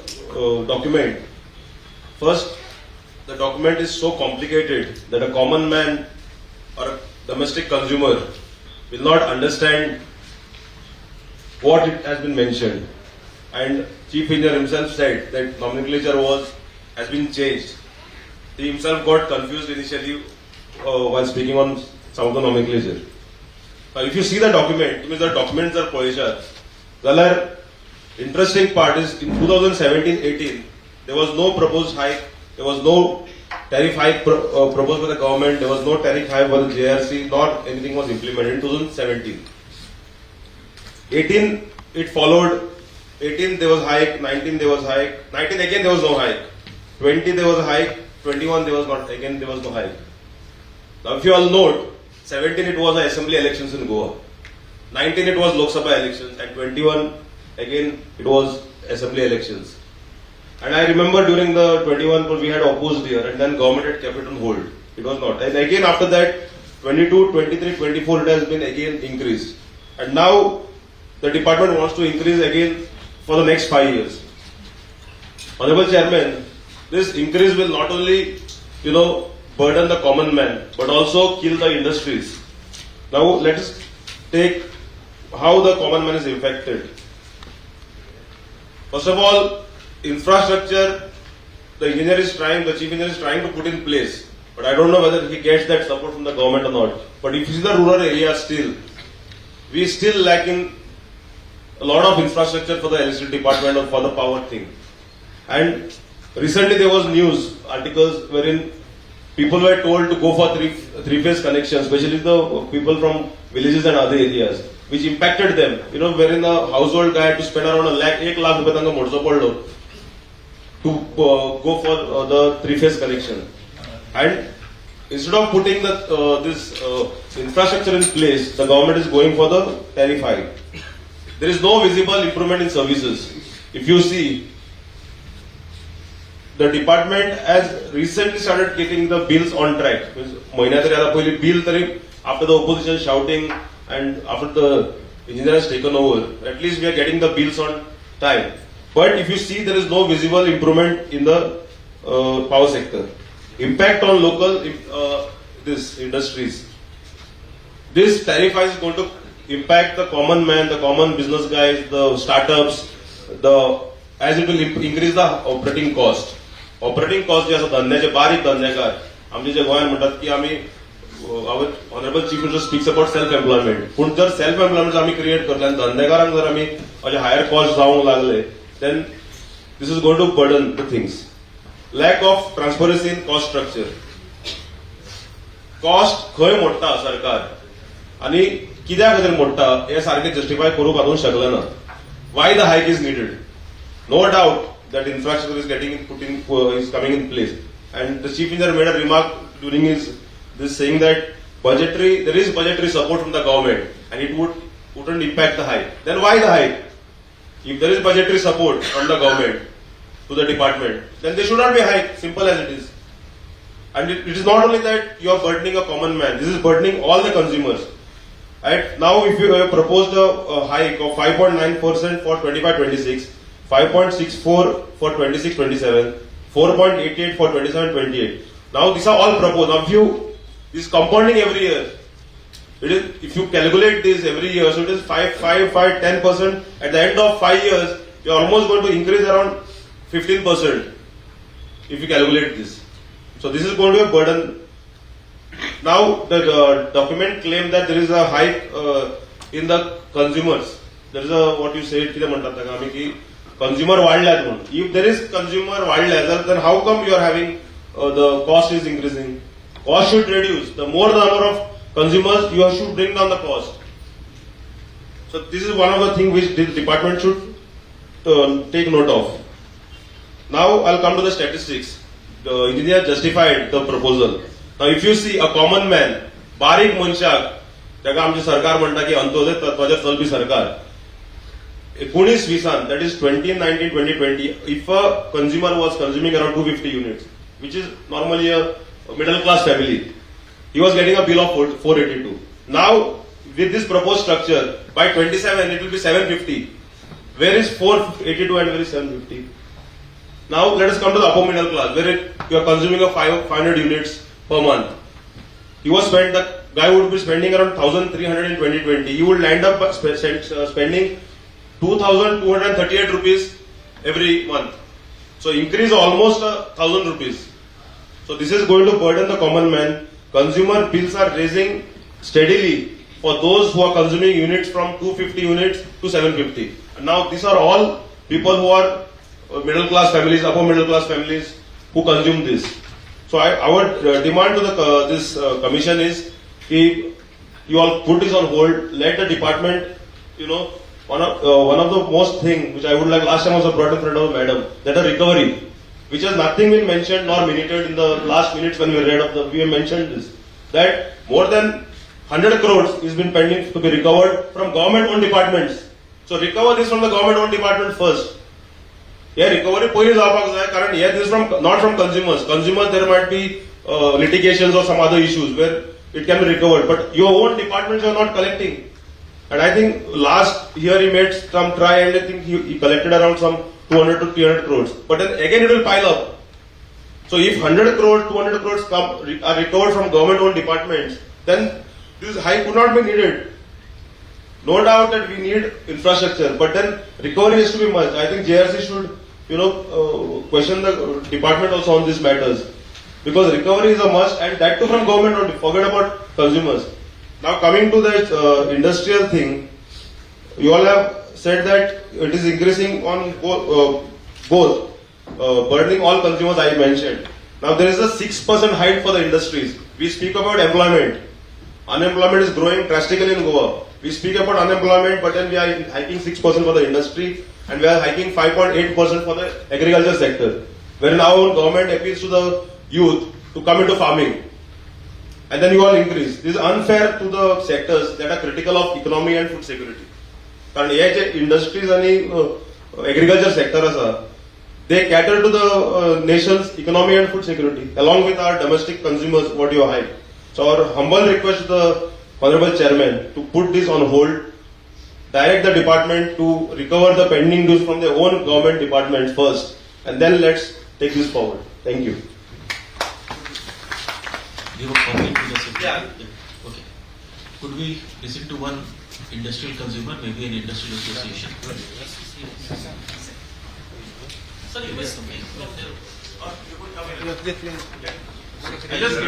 document, First, the document is so complicated that a common man or a domestic consumer will not understand what it has been mentioned. And Chief Engineer himself said that nomenclature has been changed. He himself got confused initially while speaking on some of the nomenclature. Now, if you see the document, it means the documents are poisha. The interesting part is in 2017-18, there was no proposed hike, there was no tariff hike proposed by the government, there was no tariff hike by the JERC, not anything was implemented in 2017. 18, it followed. 18 there was hike, 19 there was hike, 19 again there was no hike, 20 there was a hike, 21 there was not, again there was no hike. Now if you all note, 17 it was the assembly elections in Goa, 19 it was Lok Sabha elections, and 21 again it was assembly elections. And I remember during the 21 we had opposed here, and then government had kept it on hold. It was not. And again after that, 22, 23, 24 it has been again increased. And now the department wants to increase again for the next 5 years. Honorable Chairman, this increase will not only, burden the common man, but also kill the industries. Now let us take how the common man is affected. First of all, infrastructure, the chief engineer is trying to put in place, but I don't know whether he gets that support from the government or not. But if you see the rural areas still, we still lacking a lot of infrastructure for the electricity department or for the power thing. And recently there was news articles wherein people were told to go for three-phase connections, especially the people from villages and other areas, which impacted them. Wherein the household guy had to spend around 1 lakh rupees tanga morso poldo to go for the three-phase connection. And instead of putting this infrastructure in place, the government is going for the tariff hike. There is no visible improvement in services. If you see, the department has recently started getting the bills on track. After the opposition shouting and after the engineer has taken over, at least we are getting the bills on time. But if you see, there is no visible improvement in the power sector. Impact on local industries. This tariff hike is going to impact the common man, the common business guys, the startups, as it will increase the operating cost. Operating cost जे असं धंद्याचे बारीक धंदेकार आमचे जे गोंयांत म्हणतात की आमी honourable chief minister speaks about self employment पूण जर सेल्फ एम्प्लॉयमेंट आमी क्रिएट करले आनी धंदेकारांक जर आमी अशे हायर कॉस्ट जावंक लागले then this is going to burden the things. Lack of transparency in cost structure. Cost खंय मोडटा सरकार आनी कित्या खातीर मोडटा हे सारखे जस्टिफाय करूंक पासून शकले ना. Why the hike is needed? No doubt that infrastructure is coming in place. And the chief engineer made a remark during this saying that there is budgetary support from the government and it wouldn't impact the hike. Then why the hike? If there is budgetary support from the government to the department, then there should not be a hike, simple as it is. And it is not only that you are burdening a common man, this is burdening all the consumers. Right? Now if you have proposed a hike of 5.9% for 25-26, 5.64 for 26-27, 4.88 for 27-28. Now these are all proposed. Now this is compounding every year. It is, if you calculate this every year, so it is 5, 10%. At the end of 5 years, you are almost going to increase around 15% if you calculate this. So this is going to be a burden. Now the document claims that there is a hike in the consumers. There is a what you say consumer वाढल्यात. If there is consumer वाढल्या, then how come you are having the cost is increasing? Cost should reduce. The more the number of consumers, you should bring down the cost. So this is one of the things which the department should take note of. Now I'll come to the statistics. The engineer justified the proposal. Now if you see a common man, बारीक मनशाक, ताका आमचे सरकार म्हणटा की अंत्योदय तत्वाचेर चलपी सरकार. 19-20, that is 2019-2020, if a consumer was consuming around 250 units, which is normally a middle class family, he was getting a bill of 482. Now with this proposed structure, by 27 it will be 750. Where is 482 and where is 750? Now let us come to the upper middle class, where you are consuming a 500 units per month. The guy would be spending around 1,300 in 2020. You would land up spending 2,238 rupees every month. So increase almost 1,000 rupees. So this is going to burden the common man. Consumer bills are raising steadily for those who are consuming units from 250 units to 750. And now these are all people who are middle class families, upper middle class families who consume this. So our demand to this commission is, you all put this on hold, let the department, one of the most thing which I would like, last time also brought in front of madam, that a recovery, which has nothing been mentioned nor minuted in the last minutes when we have mentioned this, that more than 100 crores is been pending to be recovered from government owned departments. So recover this from the government owned department first. Yeah, recovery point is current. Yeah, this is not from consumers. Consumers, there might be litigations or some other issues where it can be recovered. But your own departments are not collecting. And I think last year he made some try, and I think he collected around some 200 to 300 crores. But then again it will pile up. So if 100 crores, 200 crores are recovered from government owned departments, then this hike would not be needed. No doubt that we need infrastructure, but then recovery has to be much. I think JRC should question the department also on these matters, because recovery is a must, and that too from government. Don't forget about consumers. Now coming to the industrial thing, you all have said that it is increasing on both burdening all consumers. I mentioned. Now there is a 6% hike for the industries. We speak about employment. Unemployment is growing drastically in Goa. We speak about unemployment, but then we are hiking 6% for the industry, and we are hiking 5.8% for the agriculture sector, where now government appeals to the youth to come into farming, and then you all increase. This is unfair to the sectors that are critical of economy and food security. Because industries and agriculture sector, they cater to the nation's economy and food security, along with our domestic consumers, what you hike. So our humble request to the Honorable Chairman to put this on hold, direct the department to recover the pending dues from their own government departments first, and then let's take this forward. Thank you. Give a comment to the secretary. Yeah. Okay. Could we listen to one industrial consumer, maybe an industrial association? Sorry, where's the main? I just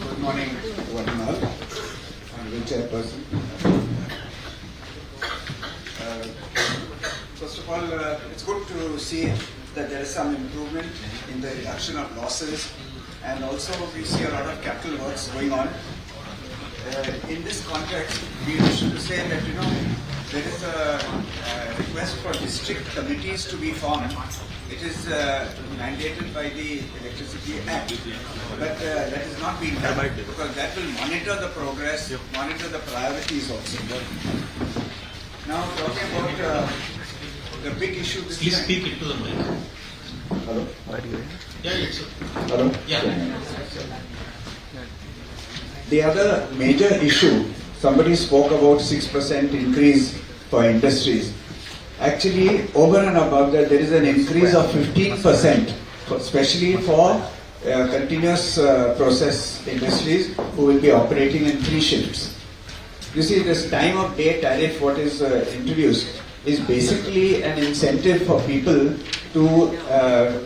Good morning, one and all. Honorable Chairperson. First of all, it's good to see that there is some improvement in the reduction of losses, and also we see a lot of capital works going on. In this context, we wish to say that there is a request for district committees to be formed. It is mandated by the Electricity Act, but that is not being done, because that will monitor the progress, monitor the priorities also. Now talking about the big issue this Please time. speak into the mic. Hello? Yeah, it's Hello? yeah. The other major issue, somebody spoke about 6% increase for industries. Actually, over and above that, there is an increase of 15%, especially for continuous process industries who will be operating in 3 shifts. You see, this time of day tariff, what is introduced, is basically an incentive for people to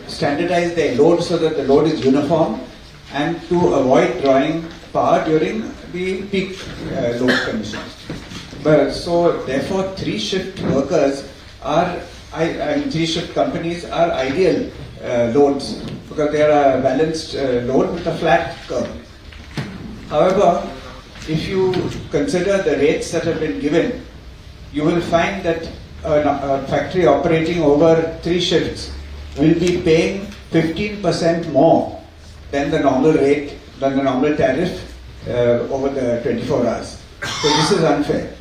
standardize their load so that the load is uniform, and to avoid drawing power during the peak load conditions. But so therefore 3-shift workers are, 3-shift companies are ideal loads, because they are a balanced load with a flat curve. However, if you consider the rates that have been given, you will find that a factory operating over 3 shifts will be paying 15% more than the normal rate, than the normal tariff over the 24 hours. So this is unfair.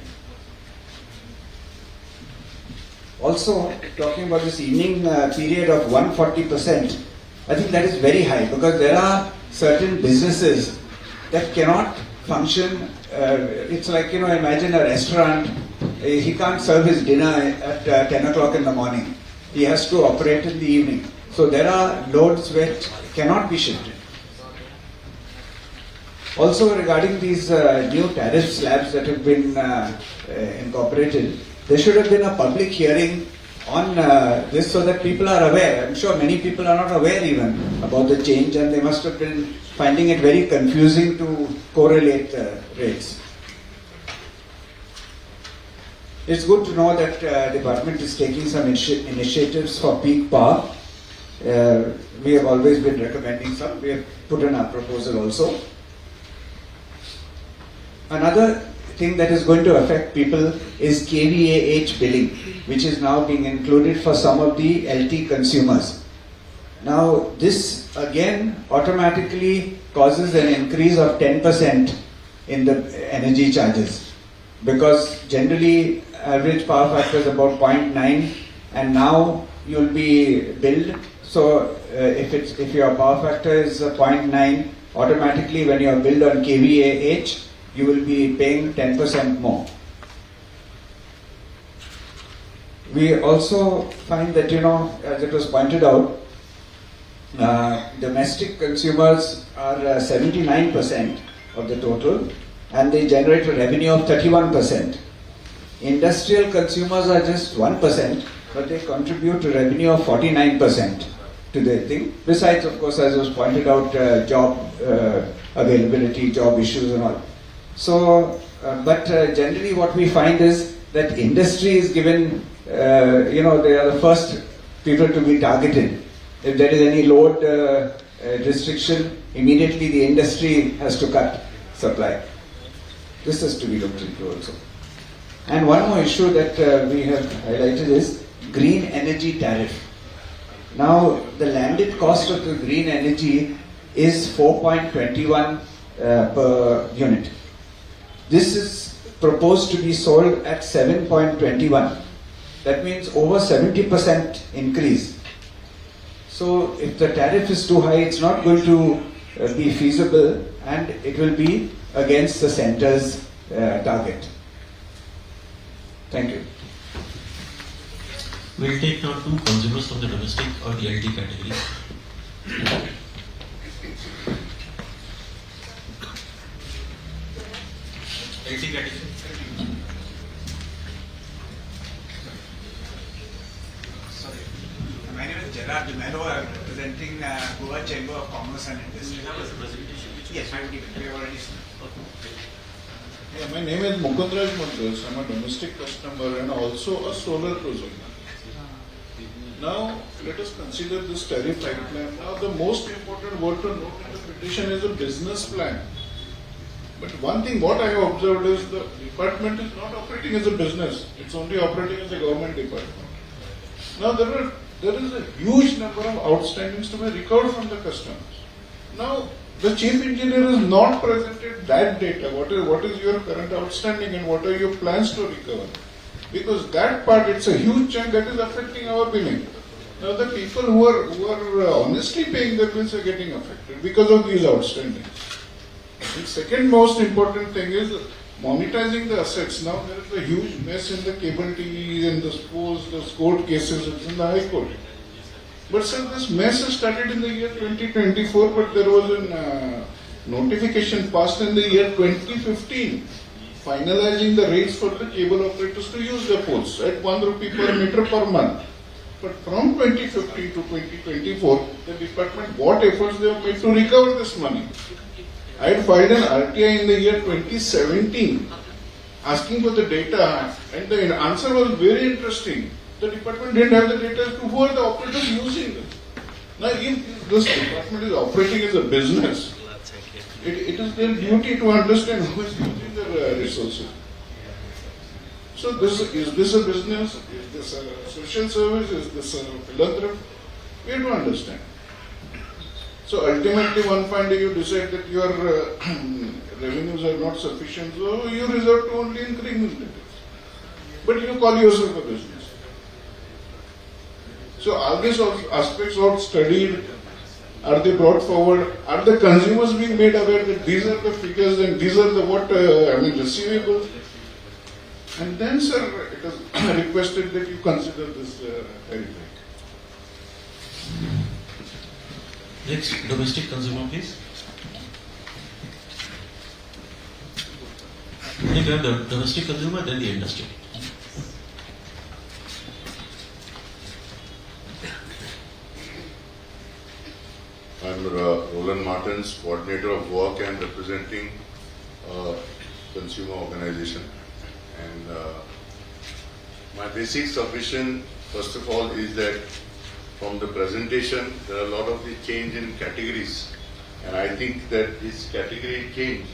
Also, talking about this evening period of 140%, I think that is very high, because there are certain businesses that cannot function. It's like, imagine a restaurant. He can't serve his dinner at 10 o'clock in the morning. He has to operate in the evening. So there are loads which cannot be shifted. Also, regarding these new tariff slabs that have been incorporated, there should have been a public hearing on this so that people are aware. I'm sure many people are not aware even about the change, and they must have been finding it very confusing to correlate rates. It's good to know that department is taking some initiatives for peak power. We have always been recommending some. We have put in our proposal also. Another thing that is going to affect people is KVAH billing, which is now being included for some of the LT consumers. Now, this again automatically causes an increase of 10% in the energy charges, because generally average power factor is about 0.9, and now you'll be billed. So if your power factor is 0.9, automatically when you are billed on KVAH, you will be paying 10% more. We also find that, as it was pointed out, domestic consumers are 79% of the total, and they generate a revenue of 31%. Industrial consumers are just 1%, but they contribute to revenue of 49% to the thing. Besides, of course, as was pointed out, job availability, job issues and all. So, but generally what we find is that industry is given, they are the first people to be targeted. If there is any load restriction, immediately the industry has to cut supply. This has to be looked into also. And one more issue that we have highlighted is green energy tariff. Now, the landed cost of the green energy is 4.21 per unit. This is proposed to be sold at 7.21. That means over 70% increase. So if the tariff is too high, it's not going to be feasible, and it will be against the centre's target. Thank you. We'll take now two consumers from the domestic or the LT category. LT category. Sorry. My name is Gerard Dumelo. I am representing Goa Chamber of Commerce and Industry. Yes, we have already seen. Yeah, my name is Mukundraj Mundras. I'm a domestic customer and also a solar consumer. Now, let us consider this tariff pipeline. Now, the most important word to note in the petition is a business plan. But one thing what I have observed is the department is not operating as a business. It's only operating as a government department. Now, there is a huge number of outstandings to be recovered from the customers. Now, the chief engineer has not presented that data. What is your current outstanding and what are your plans to recover? Because that part, it's a huge chunk that is affecting our billing. Now the people who are honestly paying their bills are getting affected because of these outstandings. The second most important thing is monetizing the assets. Now there is a huge mess in the cable TV and the court cases in the High Court. But sir, this mess has started in the year 2024, but there was a notification passed in the year 2015, finalizing the rates for the cable operators to use the poles at 1 rupee per meter per month. But from 2015 to 2024, the department, what efforts they have made to recover this money? I had filed an RTI in the year 2017, asking for the data, and the answer was very interesting. The department didn't have the data as to who are the operators using it. Now, if this department is operating as a business, it is their duty to understand who is using the resources. So, is this a business? Is this a social service? Is this a philanthropy? We have to understand. So, ultimately, one fine day you decide that your revenues are not sufficient, so you resort to only increment it. But you call yourself a business. So all these aspects are studied Are they brought forward? Are the consumers being made aware that these are the figures and these are the receivables? And then, sir, it is requested that you consider this tariff. Next, domestic consumer, please. I think we have the domestic consumer, then the industry. I'm Roland Martins, coordinator of work and representing consumer organization. And my basic submission, first of all, is that from the presentation, there are a lot of the change in categories. And I think that this category change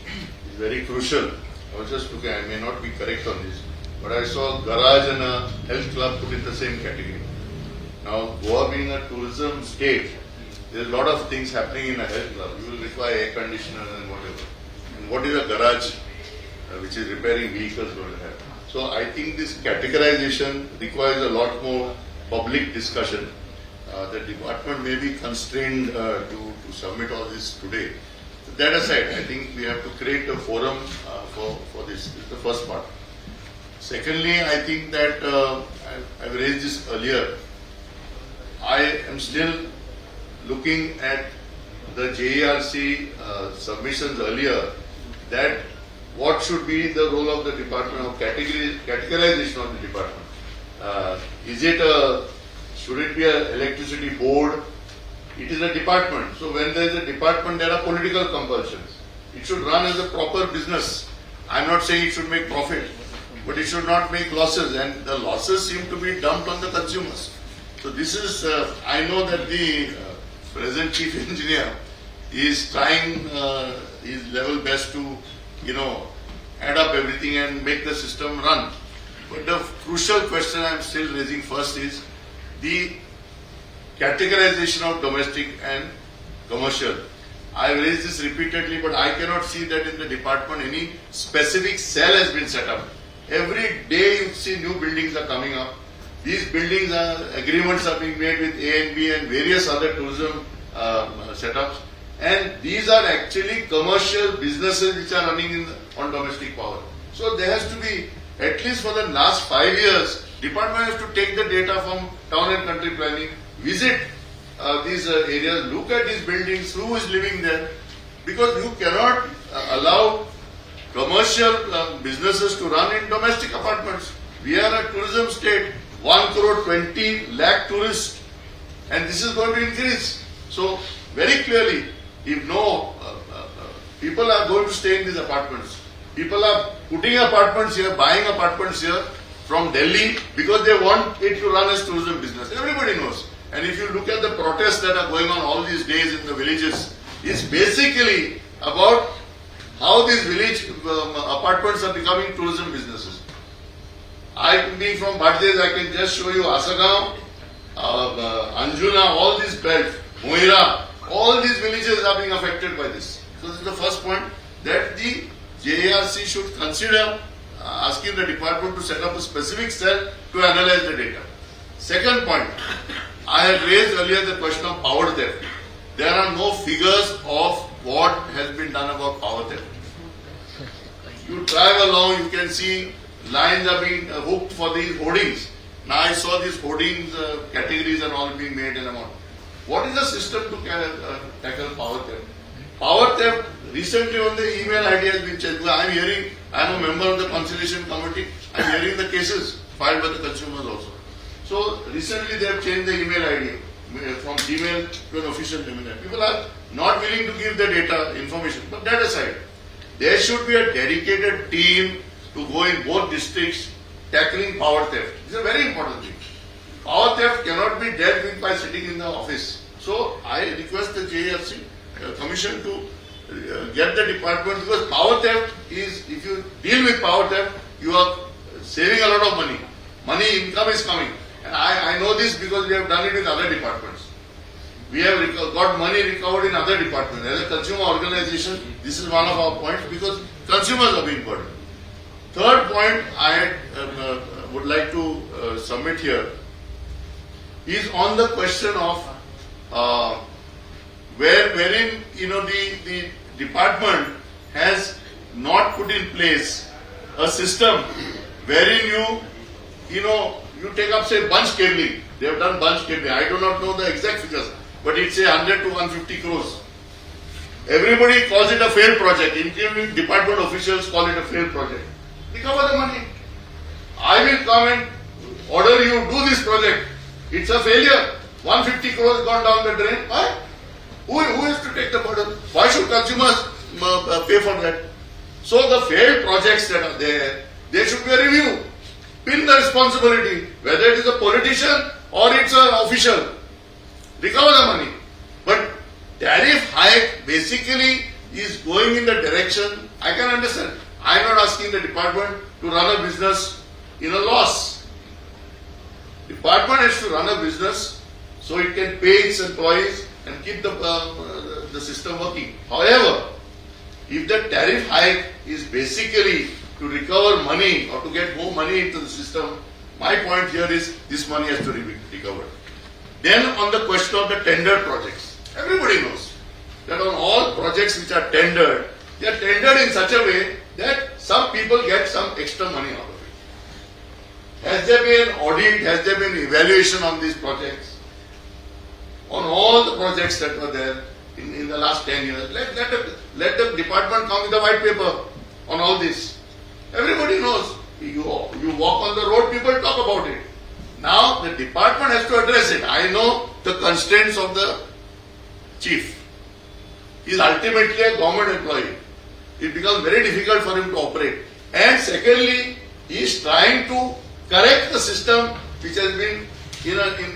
is very crucial. I was just looking, I may not be correct on this, but I saw garage and a health club put in the same category. Now, Goa being a tourism state, there's a lot of things happening in a health club. You will require air conditioners and whatever. And what is a garage which is repairing vehicles going to have? So I think this categorization requires a lot more public discussion. The department may be constrained to submit all this today. So that aside, I think we have to create a forum for this. This is the first part. Secondly, I think that I've raised this earlier. I am still looking at the JERC submissions earlier, that what should be the role of the department of categorization of the department. Should it be an electricity board? It is a department. So when there is a department, there are political compulsions. It should run as a proper business. I'm not saying it should make profit, but it should not make losses, and the losses seem to be dumped on the consumers. So this is, I know that the present chief engineer is trying his level best to, add up everything and make the system run. But the crucial question I'm still raising first is the categorization of domestic and commercial. I've raised this repeatedly, but I cannot see that in the department any specific cell has been set up. Every day you see new buildings are coming up. These buildings agreements are being made with A and B and various other tourism setups. And these are actually commercial businesses which are running on domestic power. So there has to be, at least for the last 5 years, department has to take the data from town and country planning, visit these areas, look at these buildings, who is living there, because you cannot allow commercial businesses to run in domestic apartments. We are a tourism state, 1 crore 20 lakh tourists, and this is going to increase. So very clearly, if people are going to stay in these apartments, people are putting apartments here, buying apartments here from Delhi because they want it to run as tourism business. Everybody knows. And if you look at the protests that are going on all these days in the villages, it's basically about how these village apartments are becoming tourism businesses. I being from Bhadjes, I can just show you Asagaon, Anjuna, all these belts, Moira, all these villages are being affected by this. So this is the first point, that the JERC should consider asking the department to set up a specific cell to analyze the data. Second point, I had raised earlier the question of power theft. There are no figures of what has been done about power theft. You drive along, you can see lines are being hooked for these hoardings. Now I saw these hoardings categories and all being made in amount. What is the system to tackle power theft? Power theft, recently on the email ID has been changed. I am a member of the conciliation committee. I am hearing the cases filed by the consumers also. So recently they have changed the email ID from Gmail to an official email. People are not willing to give the data information. But that aside, there should be a dedicated team to go in both districts tackling power theft. This is a very important thing. Power theft cannot be dealt with by sitting in the office. So I request the JERC Commission to get the department, because power theft is, if you deal with power theft, you are saving a lot of money. Money income is coming. And I know this because we have done it with other departments. We have got money recovered in other departments. As a consumer organization, this is one of our points, because consumers are being burdened. Third point I would like to submit here is on the question of wherein the department has not put in place a system wherein you take up say bunch cabling. They have done bunch cabling. I do not know the exact figures, but it's a 100 to 150 crores. Everybody calls it a failed project, including department officials call it a failed project. Recover the money. I will come and order you do this project. It's a failure. 150 crores gone down the drain. Why? Who has to take the burden? Why should consumers pay for that? So the failed projects that are there, there should be a review. Pin the responsibility, whether it is a politician or it's an official. Recover the money. But tariff hike basically is going in the direction, I can understand. I am not asking the department to run a business in a loss. Department has to run a business so it can pay its employees and keep the system working. However, if the tariff hike is basically to recover money or to get more money into the system, my point here is this money has to be recovered. Then on the question of the tender projects, everybody knows that on all projects which are tendered, they are tendered in such a way that some people get some extra money out of it. Has there been an audit? Has there been evaluation on these projects? On all the projects that were there in the last 10 years, let the department come with a white paper on all this. Everybody knows. You walk on the road, people talk about it. Now the department has to address it. I know the constraints of the chief. He is ultimately a government employee. It becomes very difficult for him to operate. And secondly, he is trying to correct the system which has been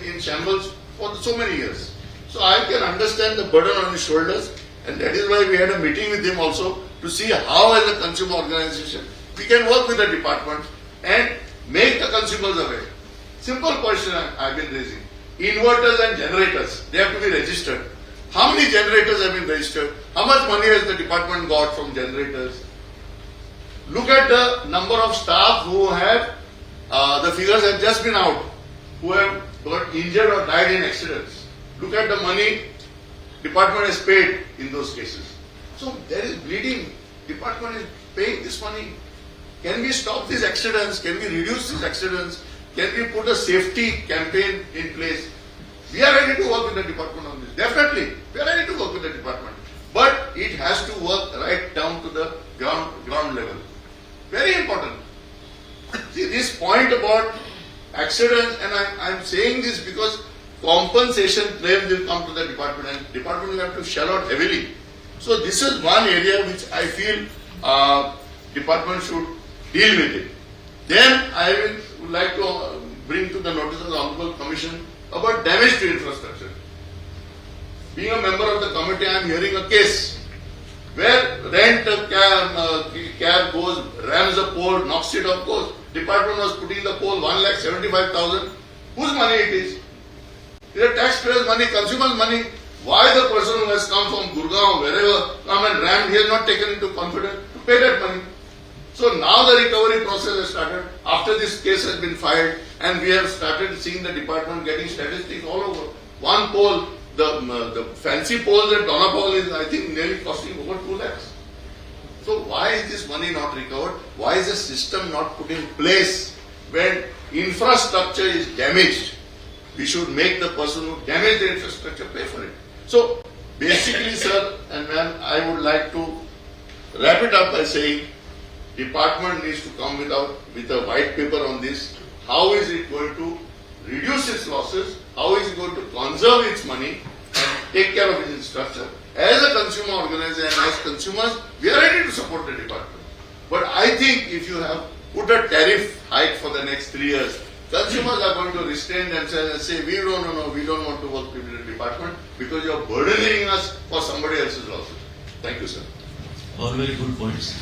in shambles for so many years. So I can understand the burden on his shoulders, and that is why we had a meeting with him also to see how as a consumer organization we can work with the department and make the consumers aware. Simple question I have been raising. Inverters and generators, they have to be registered. How many generators have been registered? How much money has the department got from generators? Look at the number of staff who have, the figures have just been out, who have got injured or died in accidents. Look at the money department has paid in those cases. So there is bleeding. Department is paying this money. Can we stop these accidents? Can we reduce these accidents? Can we put a safety campaign in place? We are ready to work with the department on this. Definitely, we are ready to work with the department. But it has to work right down to the ground level. Very important. See, this point about accidents, and I am saying this because compensation claims will come to the department and department will have to shell out heavily. So this is one area which I feel department should deal with it. Then I would like to bring to the notice of the Honorable Commission about damage to infrastructure. Being a member of the committee, I am hearing a case where rent a cab goes, rams a pole, knocks it off, goes. Department was putting the pole 1,75,000. Whose money it is? It is taxpayers' money, consumers' money. Why the person who has come from Gurgaon, wherever, come and rammed, he has not taken into confidence to pay that money. So now the recovery process has started after this case has been filed, and we have started seeing the department getting statistics all over. One pole, the fancy poles at Donapol is, I think, nearly costing over 2 lakhs. So why is this money not recovered? Why is the system not put in place? When infrastructure is damaged, we should make the person who damaged the infrastructure pay for it. So basically, sir and ma'am, I would like to wrap it up by saying department needs to come with a white paper on this. How is it going to reduce its losses? How is it going to conserve its money and take care of its infrastructure? As a consumer organization and as consumers, we are ready to support the department. But I think if you have put a tariff hike for the next 3 years, consumers are going to restrain themselves and say, we don't want to work with the department because you are burdening us for somebody else's losses. Thank you, sir. All very good points.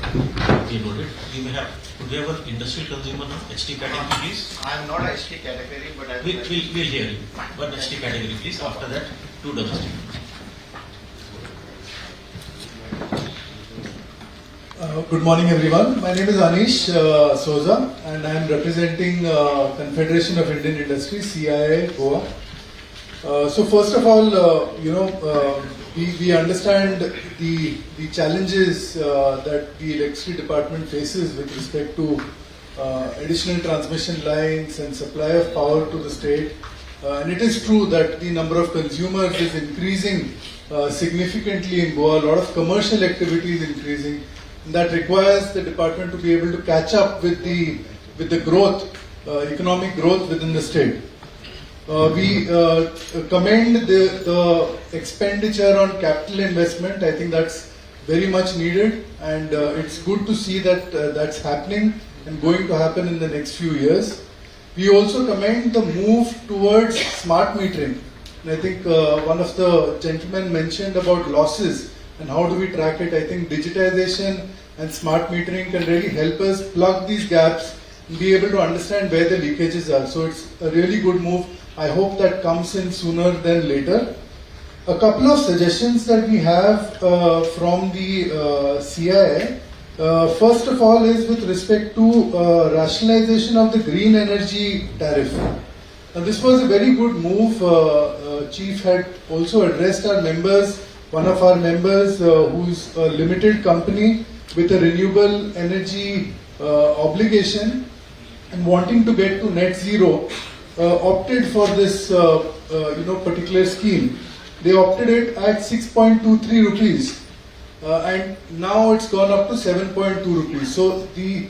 Okay, noted. Could we have an industrial consumer now? HT category, please. I am not HT category, but I We'll hear you. One HT category, please. After that, 2 domestic. Good morning, everyone. My name is Anish Souza, and I am representing Confederation of Indian Industry, CIA, Goa. So first of all, we understand the challenges that the electricity department faces with respect to additional transmission lines and supply of power to the state. And it is true that the number of consumers is increasing significantly in Goa. A lot of commercial activity is increasing. And that requires the department to be able to catch up with the growth, economic growth within the state. We commend the expenditure on capital investment. I think that's very much needed, and it's good to see that that's happening and going to happen in the next few years. We also commend the move towards smart metering. And I think one of the gentlemen mentioned about losses and how do we track it. I think digitization and smart metering can really help us plug these gaps and be able to understand where the leakages are. So it's a really good move. I hope that comes in sooner than later. A couple of suggestions that we have from the CIA. First of all is with respect to rationalization of the green energy tariff. Now this was a very good move. Chief had also addressed our members, one of our members who's a limited company with a renewable energy obligation and wanting to get to net zero, opted for this particular scheme. They opted it at 6.23 rupees and now it's gone up to 7.2 rupees. So the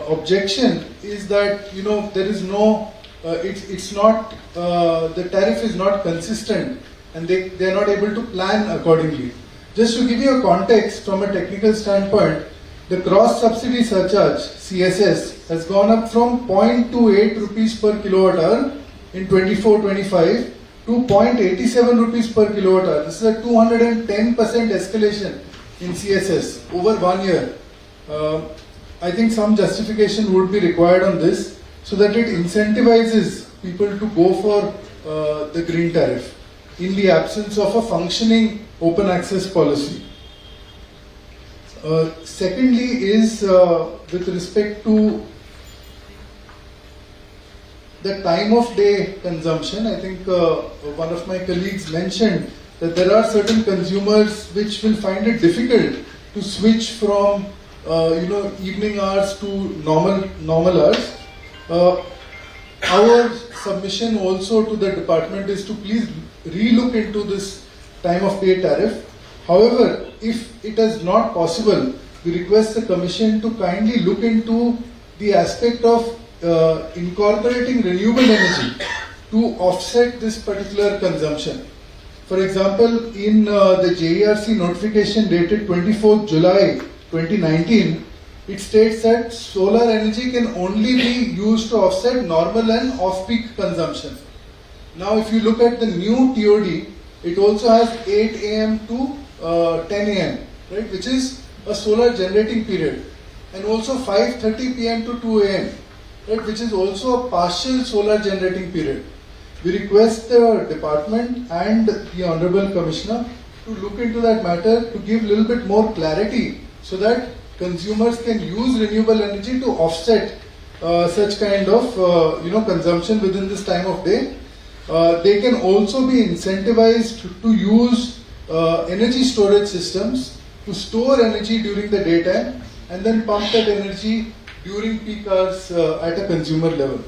objection is that there is no it's not the tariff is not consistent and they are not able to plan accordingly. Just to give you a context from a technical standpoint, the cross subsidy surcharge CSS has gone up from 0.28 rupees per kilowatt hour in 24-25 to 0.87 rupees per kilowatt hour. This is a 210% escalation in CSS over 1 year. I think some justification would be required on this so that it incentivizes people to go for the green tariff in the absence of a functioning open access policy. Secondly is with respect to the time of day consumption. I think one of my colleagues mentioned that there are certain consumers which will find it difficult to switch from evening hours to normal hours. Our submission also to the department is to please relook into this time of day tariff. However, if it is not possible, we request the Commission to kindly look into the aspect of incorporating renewable energy to offset this particular consumption. For example, in the JERC notification dated 24th July 2019, it states that solar energy can only be used to offset normal and off-peak consumption. Now, if you look at the new TOD, it also has 8 AM to 10 AM, right, which is a solar generating period, and also 5:30 PM to 2 AM, right, which is also a partial solar generating period. We request the department and the Honorable Commissioner to look into that matter to give a little bit more clarity so that consumers can use renewable energy to offset such kind of consumption within this time of day. They can also be incentivized to use energy storage systems to store energy during the daytime and then pump that energy during peak hours at a consumer level.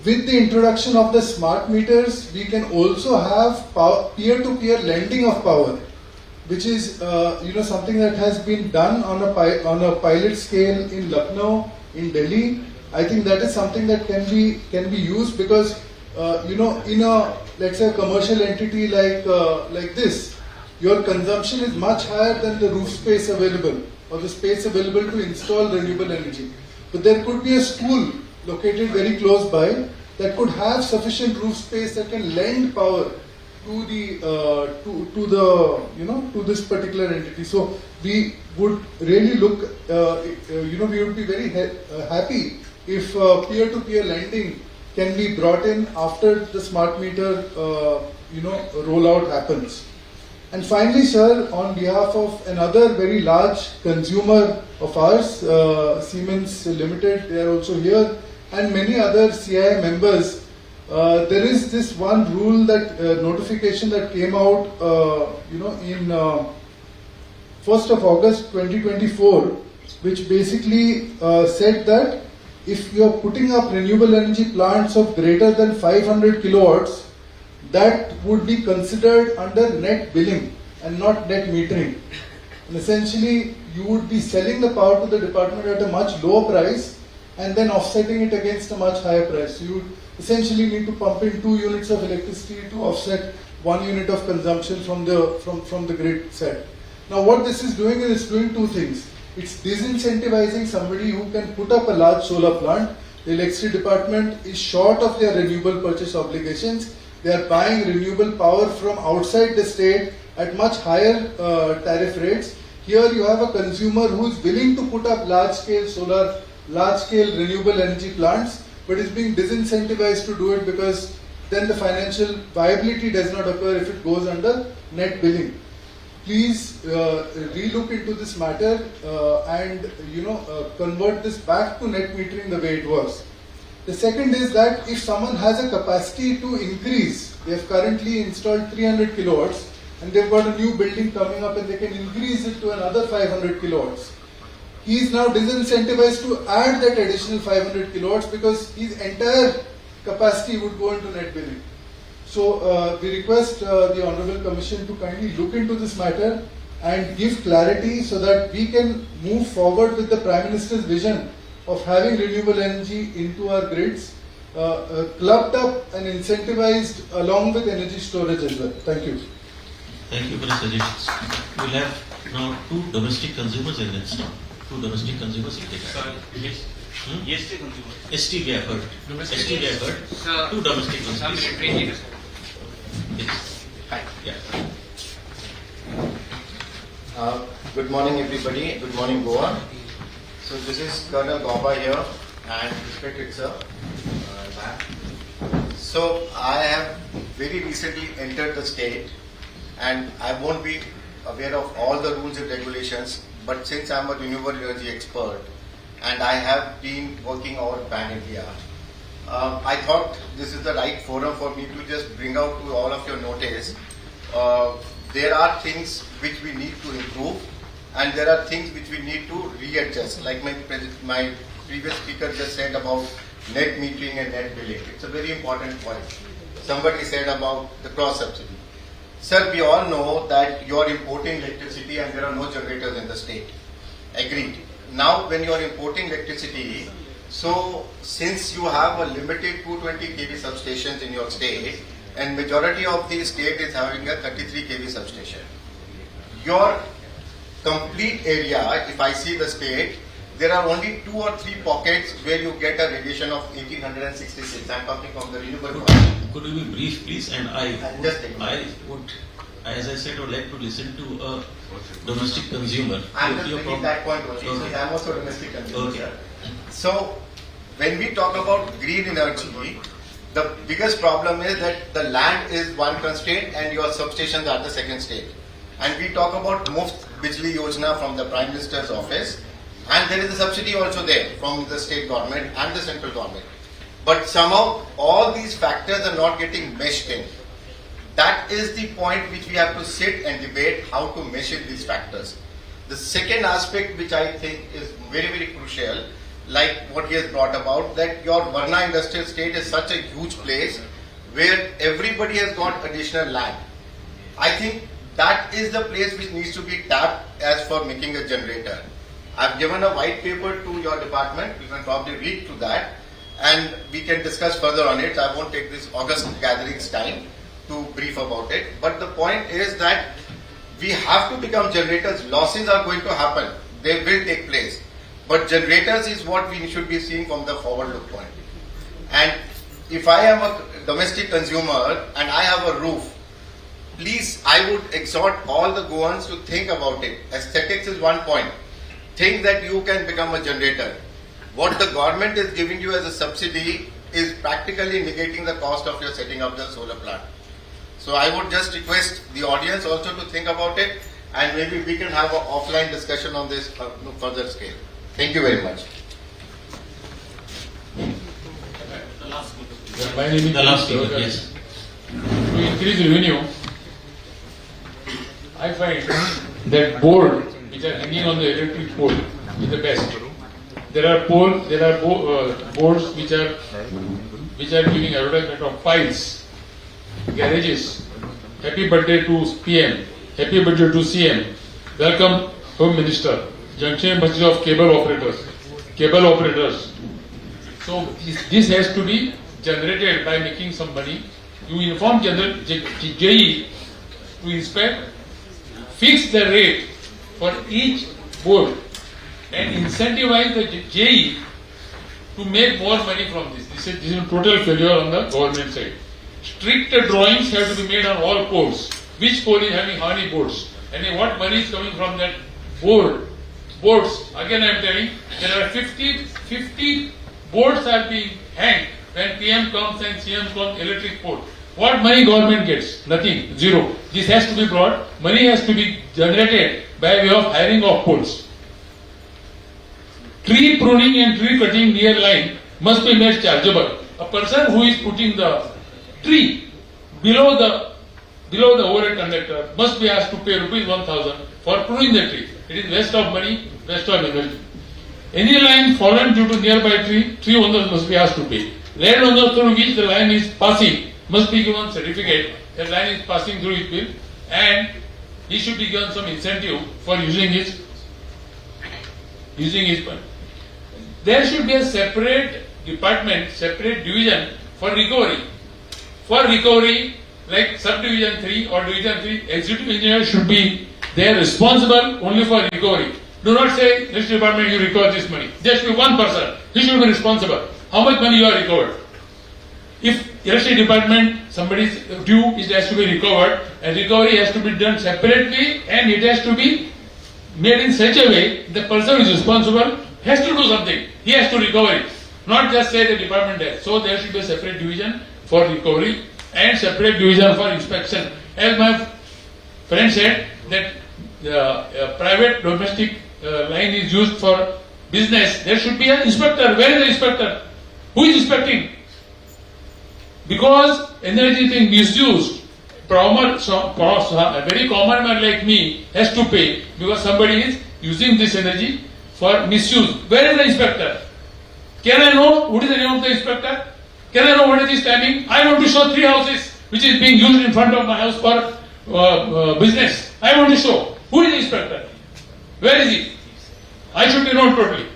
With the introduction of the smart meters, we can also have peer-to-peer lending of power, which is something that has been done on a pilot scale in Lucknow, in Delhi. I think that is something that can be used because in a, let's say, a commercial entity like this, your consumption is much higher than the roof space available or the space available to install renewable energy. But there could be a school located very close by that could have sufficient roof space that can lend power to the to this particular entity. So we would really look, we would be very happy if peer-to-peer lending can be brought in after the smart meter rollout happens. And finally, sir, on behalf of another very large consumer of ours, Siemens Limited, they are also here, and many other CI members, there is this one rule that notification that came out, in 1st of August 2024, which basically said that if you are putting up renewable energy plants of greater than 500 kilowatts, that would be considered under net billing and not net metering. And essentially, you would be selling the power to the department at a much lower price and then offsetting it against a much higher price. So you would essentially need to pump in 2 units of electricity to offset 1 unit of consumption from the grid set. Now what this is doing is it's doing 2 things. It's disincentivizing somebody who can put up a large solar plant. The electricity department is short of their renewable purchase obligations. They are buying renewable power from outside the state at much higher tariff rates. Here you have a consumer who is willing to put up large-scale solar, large-scale renewable energy plants, but is being disincentivized to do it because then the financial viability does not occur if it goes under net billing. Please relook into this matter and convert this back to net metering the way it was. The second is that if someone has a capacity to increase, they have currently installed 300 kilowatts and they've got a new building coming up and they can increase it to another 500 kilowatts. He is now disincentivized to add that additional 500 kilowatts because his entire capacity would go into net billing. So we request the Honorable Commission to kindly look into this matter and give clarity so that we can move forward with the Prime Minister's vision of having renewable energy into our grids, clubbed up and incentivized along with energy storage as well. Thank you. Thank you for the suggestions. We'll have now 2 domestic consumers in this now. 2 domestic consumers in the Yes. ST consumer. ST we have heard. Domestic. ST we have heard. 2 domestic consumers. Yes. Hi. Yeah. Good morning, everybody. Good morning, Goa. So this is Colonel Gauba here, and respected sir. So I have very recently entered the state, and I won't be aware of all the rules and regulations. But since I'm a renewable energy expert, and I have been working over Pan India, I thought this is the right forum for me to just bring out to all of your notice. There are things which we need to improve, and there are things which we need to readjust. Like my previous speaker just said about net metering and net billing. It's a very important point. Somebody said about the cross subsidy. Sir, we all know that you are importing electricity and there are no generators in the state. Agreed. Now, when you are importing electricity, so since you have a limited 220 kV substations in your state, and majority of the state is having a 33 kV substation, your complete area, if I see the state, there are only 2 or 3 pockets where you get a radiation of 1866. I'm talking from the renewable point. Could you be brief, please? And I would, as I said, would like to listen to a domestic consumer. I'm just making that point only. Okay. I'm also a domestic consumer. Okay. So, when we talk about green energy, the biggest problem is that the land is one constraint and your substations are the second state. And we talk about Muft Bijli Yojana from the Prime Minister's office, and there is a subsidy also there from the state government and the central government. But somehow all these factors are not getting meshed in. That is the point which we have to sit and debate how to mesh in these factors. The second aspect which I think is very, very crucial, like what he has brought about, that your Varna industrial state is such a huge place where everybody has got additional land. I think that is the place which needs to be tapped as for making a generator. I've given a white paper to your department. You can probably read through that and we can discuss further on it. I won't take this August gatherings time to brief about it. But the point is that we have to become generators. Losses are going to happen. They will take place. But generators is what we should be seeing from the forward look point. And if I am a domestic consumer and I have a roof, please, I would exhort all the Goans to think about it. Aesthetics is one point. Think that you can become a generator. What the government is giving you as a subsidy is practically negating the cost of your setting up the solar plant. So I would just request the audience also to think about it, and maybe we can have an offline discussion on this further scale. Thank you very much. My name is The last speaker, yes. To increase revenue, I find that board which are hanging on the electric pole is the best. There are boards which are giving advertisement of piles, garages. Happy birthday to PM. Happy birthday to CM. Welcome Home Minister. Junction message of cable operators. So this has to be generated by making some money. You inform JE to inspect, fix the rate for each board and incentivize the JE to make more money from this. This is a total failure on the government side. Stricter drawings have to be made on all poles. Which pole is having how many boards? And what money is coming from that boards. Again I am telling, there are 50 boards are being hanged when PM comes and CM comes electric pole. What money government gets? Nothing, zero. This has to be brought, money has to be generated by way of hiring of poles. Tree pruning and tree cutting near line must be made chargeable. A person who is putting the tree below the overhead conductor must be asked to pay rupees 1,000 for pruning the tree. It is waste of money, waste of energy. Any line fallen due to nearby tree owners must be asked to pay. Land owner through which the line is passing must be given certificate that line is passing through his bill, and he should be given some incentive for using his fund. There should be a separate department, separate division for recovery. For recovery, like subdivision 3 or division 3, executive engineer should be there responsible only for recovery. Do not say, this department you recover this money. There should be one person. He should be responsible. How much money you are recovered? If electricity department, somebody's due, it has to be recovered, and recovery has to be done separately, and it has to be made in such a way the person who is responsible has to do something. He has to recover it. Not just say the department has. So there should be a separate division for recovery and separate division for inspection. As my friend said, that private domestic line is used for business, there should be an inspector. Where is the inspector? Who is inspecting? Because energy is being misused, a very common man like me has to pay because somebody is using this energy for misuse. Where is the inspector? Can I know what is the name of the inspector? Can I know what is his timing? I want to show 3 houses which is being used in front of my house for business. I want to show. Who is the inspector? Where is he? I should be known totally.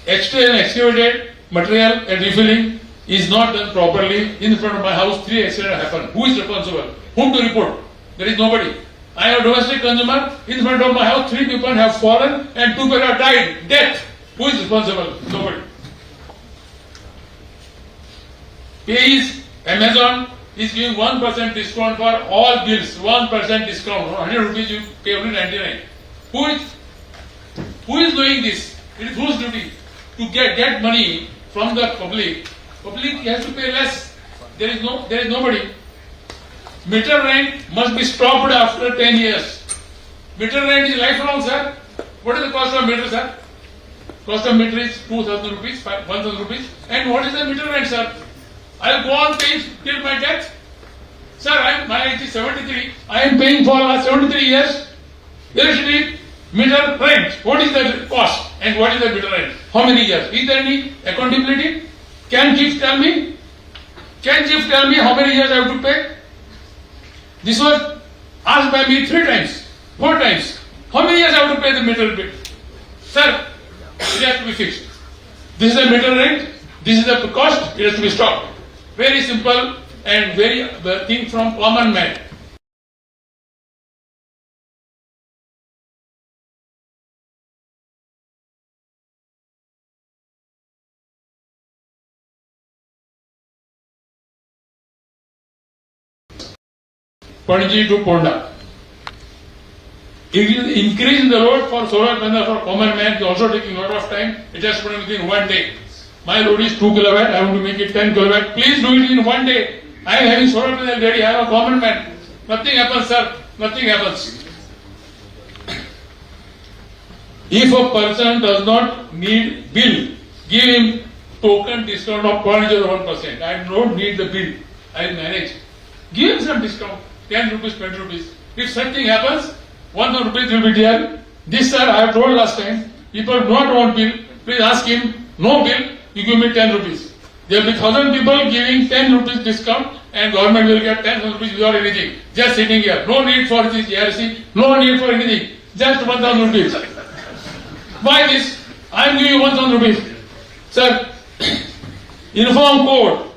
Extra and excavated material and refilling is not done properly in front of my house. 3 accidents happen. Who is responsible? Whom to report? There is nobody. I am a domestic consumer. In front of my house, 3 people have fallen and 2 people have died. Death. Who is responsible? Nobody. Pays Amazon is giving 1% discount for all bills. 1% discount. 100 rupees you pay only 99. Who is doing this? It is whose duty? To get money from the public. Public has to pay less. There is nobody. Meter rent must be stopped after 10 years. Meter rent is lifelong, sir. What is the cost of meter, sir? Cost of meter is 2,000 rupees, 1,000 rupees. And what is the meter rent, sir? I will go on paying till my death. Sir, my age is 73. I am paying for last 73 years. Electricity meter rent. What is the cost and what is the meter rent? How many years? Is there any accountability? Can chief tell me? Can chief tell me how many years I have to pay? This was asked by me 3 times, 4 times. How many years I have to pay the meter bill? Sir, it has to be fixed. This is the meter rent. This is the cost. It has to be stopped. Very simple and very thing from common man. Panaji to Ponda. Increase in the load for solar panel for common man is also taking a lot of time. It has to be within 1 day. My load is 2 kilowatt. I want to make it 10 kilowatt. Please do it in 1 day. I am having solar panel ready. I am a common man. Nothing happens, sir. Nothing happens. If a person does not need bill, give him token discount of 0.01%. I don't need the bill. I will manage. Give him some discount, 10 rupees, 20 rupees. If something happens, 1 rupees will be there. This sir, I have told last time, people do not want bill, please ask him, no bill, you give me 10 rupees. There will be 1,000 people giving 10 rupees discount and government will get 10 rupees without anything. Just sitting here. No need for this JERC, no need for anything. Just 1,000 rupees. Why this? I am giving you 1,000 rupees. Sir, inform court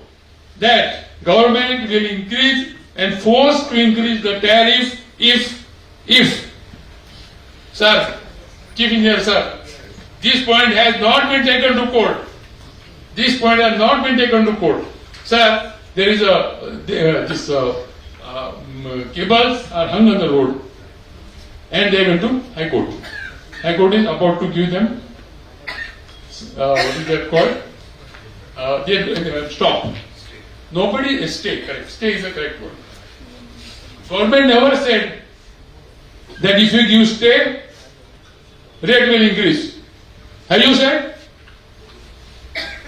that government will increase and force to increase the tariff if, sir, Chief Engineer, sir, this point has not been taken to court. This point has not been taken to court. Sir, there is cables are hung on the road and they went to High Court. High Court is about to give them, what is that called? They stop. Nobody, stay, correct. Stay is the correct word. Government never said that if you give stay, rate will increase. Have you said?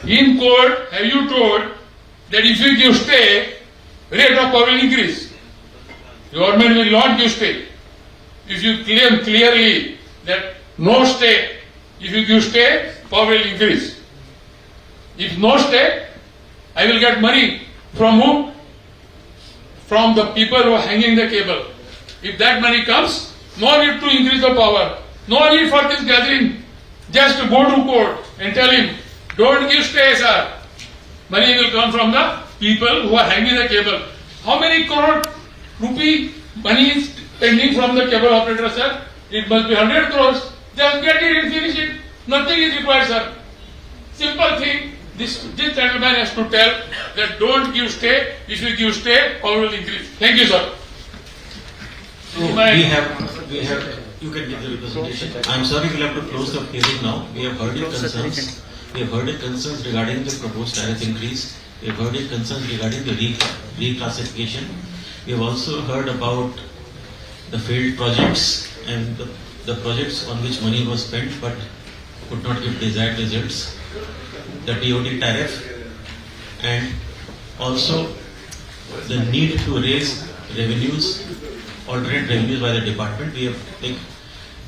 In court, have you told that if you give stay, rate of power will increase? Government will not give stay. If you claim clearly that no stay, if you give stay, power will increase. If no stay, I will get money from whom? From the people who are hanging the cable. If that money comes, no need to increase the power. No need for this gathering. Just to go to court and tell him, don't give stay, sir. Money will come from the people who are hanging the cable. How many crore rupee money is pending from the cable operator, sir? It must be 100 crores. Just get it and finish it. Nothing is required, sir. Simple thing. This gentleman has to tell that don't give stay. If you give stay, power will increase. Thank you, sir. So we have, you can give the representation. I'm sorry, we'll have to close the hearing now. We have heard your concerns. We have heard your concerns regarding the proposed tariff increase. We have heard your concerns regarding the reclassification. We have also heard about the failed projects and the projects on which money was spent but could not give desired results. The TOD tariff and also the need to raise revenues, alternate revenues by the department. We have,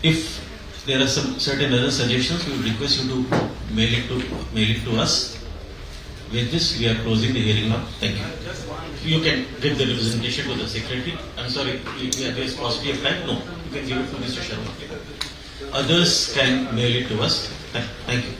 if there are some certain other suggestions, we would request you to mail it to us. With this, we are closing the hearing now. Thank you. You can give the representation to the secretary. I'm sorry, there is paucity of time. No, you can give it to Mr. Sharma. Others can mail it to us. Thank you.